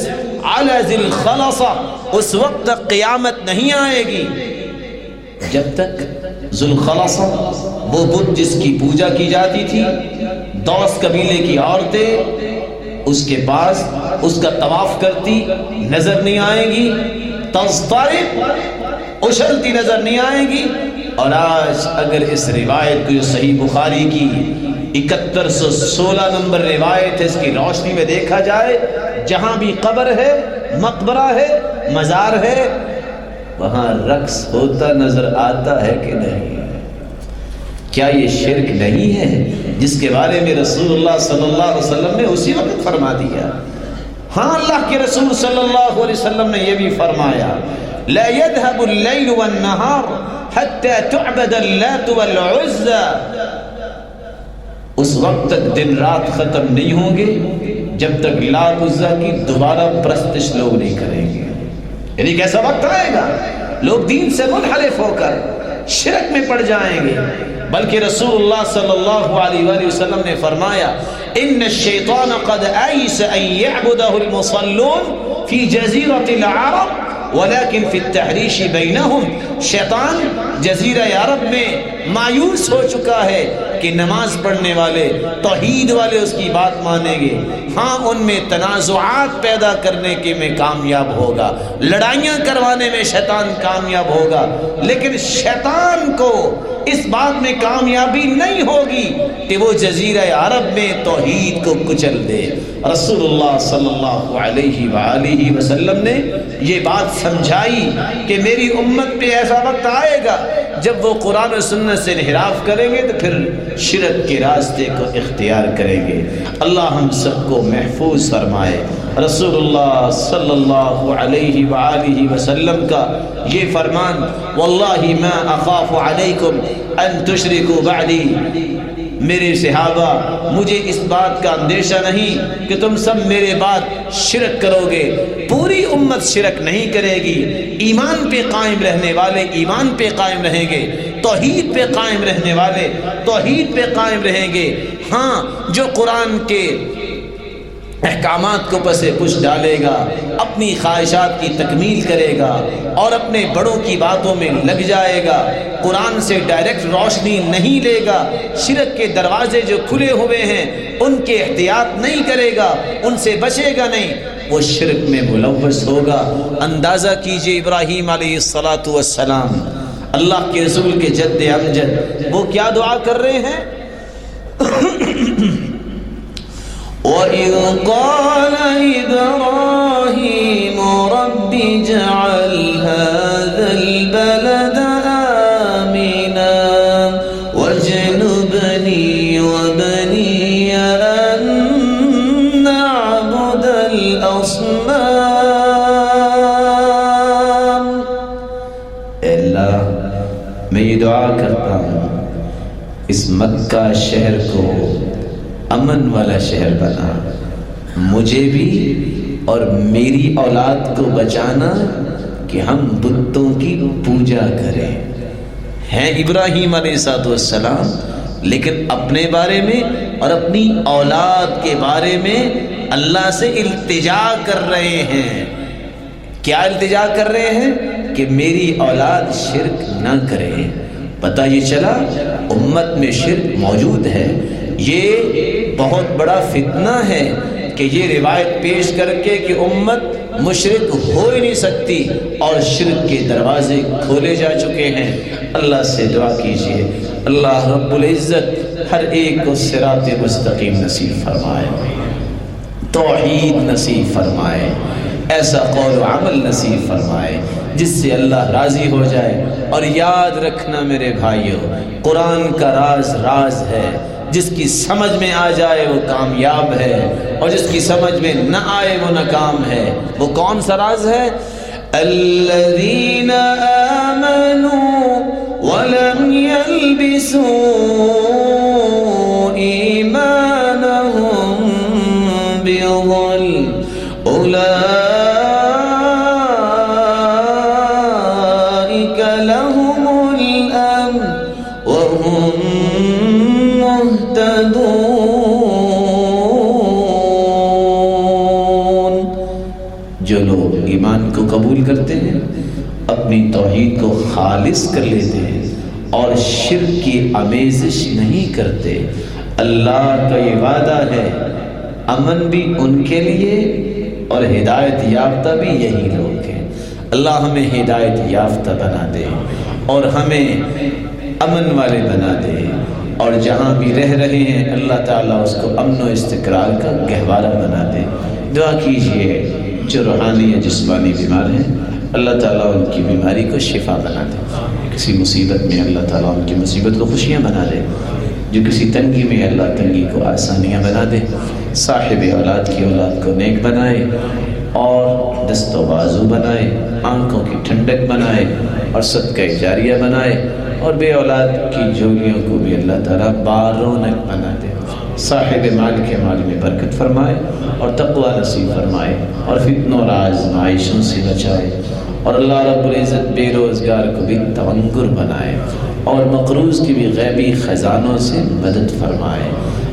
على ذی الخلصة، اس وقت تک قیامت نہیں آئے گی جب تک ذو الخلصة، وہ بت جس کی پوجا کی جاتی تھی، دوس قبیلے کی عورتیں اس کے پاس اس کا طواف کرتی نظر نہیں آئیں گی، تضطرب اچھلتی نظر نہیں آئیں گی۔ اور آج اگر اس روایت کو جو صحیح بخاری کی 7116 نمبر روایت ہے اس کی روشنی میں دیکھا جائے، جہاں بھی قبر ہے، مقبرہ ہے، مزار ہے، وہاں رقص ہوتا نظر آتا ہے کہ نہیں؟ کیا یہ شرک نہیں ہے جس کے بارے میں رسول اللہ صلی اللہ علیہ وسلم نے اسی وقت فرما دیا؟ ہاں اللہ کے رسول صلی اللہ علیہ وسلم نے یہ بھی فرمایا لا يذهب الليل والنهار حتى تعبد اللات والعزى، اس وقت تک دن رات ختم نہیں ہوں گے جب تک لات عزا کی دوبارہ پرستش لوگ نہیں کریں گے۔ یعنی کیسا وقت آئے گا لوگ دین سے منحرف ہو کر شرک میں پڑ جائیں گے۔ بلکہ رسول اللہ صلی اللہ علیہ وآلہ وسلم نے فرمایا ان الشیطان قد آئس ان يعبده المصلون فی جزیرۃ العرب ولیکن فی التحریش بینہم، شیطان جزیرہ عرب میں مایوس ہو چکا ہے کہ نماز پڑھنے والے توحید والے اس کی بات مانیں گے، ہاں ان میں تنازعات پیدا کرنے کے میں کامیاب ہوگا، لڑائیاں کروانے میں شیطان کامیاب ہوگا، لیکن شیطان کو اس بات میں کامیابی نہیں ہوگی کہ وہ جزیرہ عرب میں توحید کو کچل دے۔ رسول اللہ صلی اللہ علیہ وآلہ وسلم نے یہ بات سمجھائی کہ میری امت پہ ایسا وقت آئے گا جب وہ قرآن و سنت سے انحراف کریں گے تو پھر شرک کے راستے کو اختیار کریں گے۔ اللہ ہم سب کو محفوظ فرمائے۔ رسول اللہ صلی اللہ علیہ وآلہ وسلم کا یہ فرمان، واللہ ما اخاف علیکم ان تشرکوا بعدی، میرے صحابہ مجھے اس بات کا اندیشہ نہیں کہ تم سب میرے بعد شرک کرو گے۔ پوری امت شرک نہیں کرے گی، ایمان پہ قائم رہنے والے ایمان پہ قائم رہیں گے، توحید پہ قائم رہنے والے توحید پہ قائم رہیں گے۔ ہاں جو قرآن کے احکامات کو پس پش ڈالے گا، اپنی خواہشات کی تکمیل کرے گا اور اپنے بڑوں کی باتوں میں لگ جائے گا، قرآن سے ڈائریکٹ روشنی نہیں لے گا، شرک کے دروازے جو کھلے ہوئے ہیں ان کے احتیاط نہیں کرے گا، ان سے بچے گا نہیں، وہ شرک میں ملوث ہوگا۔ اندازہ کیجئے ابراہیم علیہ السلام، اللہ کے رسول کے جد امجد، وہ کیا دعا کر رہے ہیں؟ وَإِذْ قَالَ إِبْرَاهِيمُ رَبِّ اجْعَلْ هَذَا الْبَلَدَ آمِنًا وَاجْنُبْنِي وَبَنِيَّ أَن نَّعْبُدَ الْأَصْنَامَ۔ اے اللہ، میں یہ دعا کرتا ہوں اس مکہ شہر کو امن والا شہر بنا، مجھے بھی اور میری اولاد کو بچانا کہ ہم بتوں کی پوجا کریں۔ ہیں ابراہیم علیہ السلام، لیکن اپنے بارے میں اور اپنی اولاد کے بارے میں اللہ سے التجا کر رہے ہیں۔ کیا التجا کر رہے ہیں؟ کہ میری اولاد شرک نہ کرے۔ پتہ یہ چلا امت میں شرک موجود ہے، یہ بہت بڑا فتنہ ہے کہ یہ روایت پیش کر کے کہ امت مشرک ہو ہی نہیں سکتی اور شرک کے دروازے کھولے جا چکے ہیں۔ اللہ سے دعا کیجئے اللہ رب العزت ہر ایک کو صراط مستقیم نصیب فرمائے، توحید نصیب فرمائے، ایسا قول و عمل نصیب فرمائے جس سے اللہ راضی ہو جائے۔ اور یاد رکھنا میرے بھائیو، قرآن کا راز راز ہے، جس کی سمجھ میں آ جائے وہ کامیاب ہے اور جس کی سمجھ میں نہ آئے وہ ناکام ہے۔ وہ کون سا راز ہے؟ الذین آمنوا ولم يلبسوا ایمانهم بظلم اولئک لهم الامن وهم مہتدون۔ جو لوگ ایمان کو قبول کرتے ہیں، اپنی توحید کو خالص کر لیتے ہیں اور شرک کی آمیزش نہیں کرتے، اللہ کا یہ وعدہ ہے امن بھی ان کے لیے اور ہدایت یافتہ بھی یہی لوگ ہیں۔ اللہ ہمیں ہدایت یافتہ بنا دے اور ہمیں امن والے بنا دے، اور جہاں بھی رہ رہے ہیں اللہ تعالیٰ اس کو امن و استقرار کا گہوارہ بنا دے۔ دعا کیجئے جو روحانی یا جسمانی بیمار ہیں اللہ تعالیٰ ان کی بیماری کو شفا بنا دے، کسی مصیبت میں اللہ تعالیٰ ان کی مصیبت کو خوشیاں بنا دے، جو کسی تنگی میں اللہ تنگی کو آسانیاں بنا دے، صاحب اولاد کی اولاد کو نیک بنائے اور دست و بازو بنائے، آنکھوں کی ٹھنڈک بنائے اور صدقہ جاریہ بنائے، اور بے اولاد کی جھولیوں کو بھی اللہ تعالیٰ بارونق بنا دے، صاحب مال کے مال میں برکت فرمائے اور تقوی نصیب فرمائے اور فتنوں اور آزمائشوں سے بچائے، اور اللہ رب العزت بے روزگار کو بھی تونگر بنائے اور مقروض کی بھی غیبی خزانوں سے مدد فرمائے۔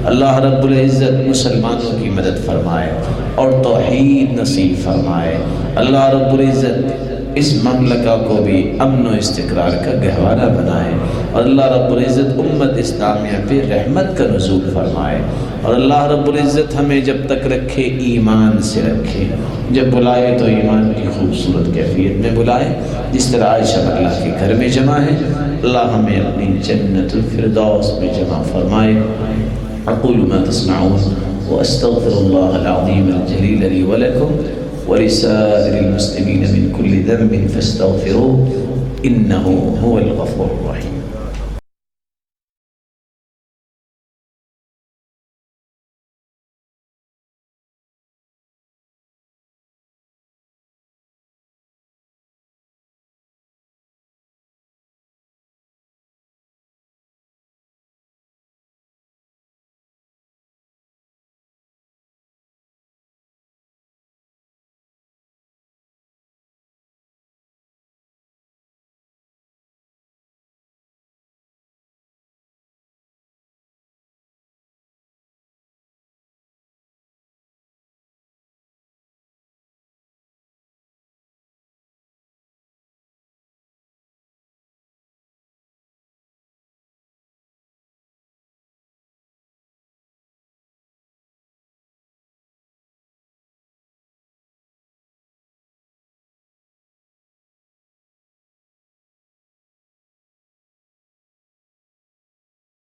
اللہ رب العزت مسلمانوں کی مدد فرمائے اور توحید نصیب فرمائے۔ اللہ رب العزت اس مملکہ کو بھی امن و استقرار کا گہوارہ بنائے، اور اللہ رب العزت امت اسلامیہ پہ رحمت کا نزول فرمائے، اور اللہ رب العزت ہمیں جب تک رکھے ایمان سے رکھے، جب بلائے تو ایمان کی خوبصورت کیفیت میں بلائے، جس طرح آج ہم اللہ کے گھر میں جمع ہیں، اللہ ہمیں اپنی جنت الفردوس میں جمع فرمائے۔ اقول ما تسمعون واستغفر الله العظيم الجليل لي ولكم ولسائر المسلمين من كل ذنب فاستغفروه إنه هو الغفور الرحيم۔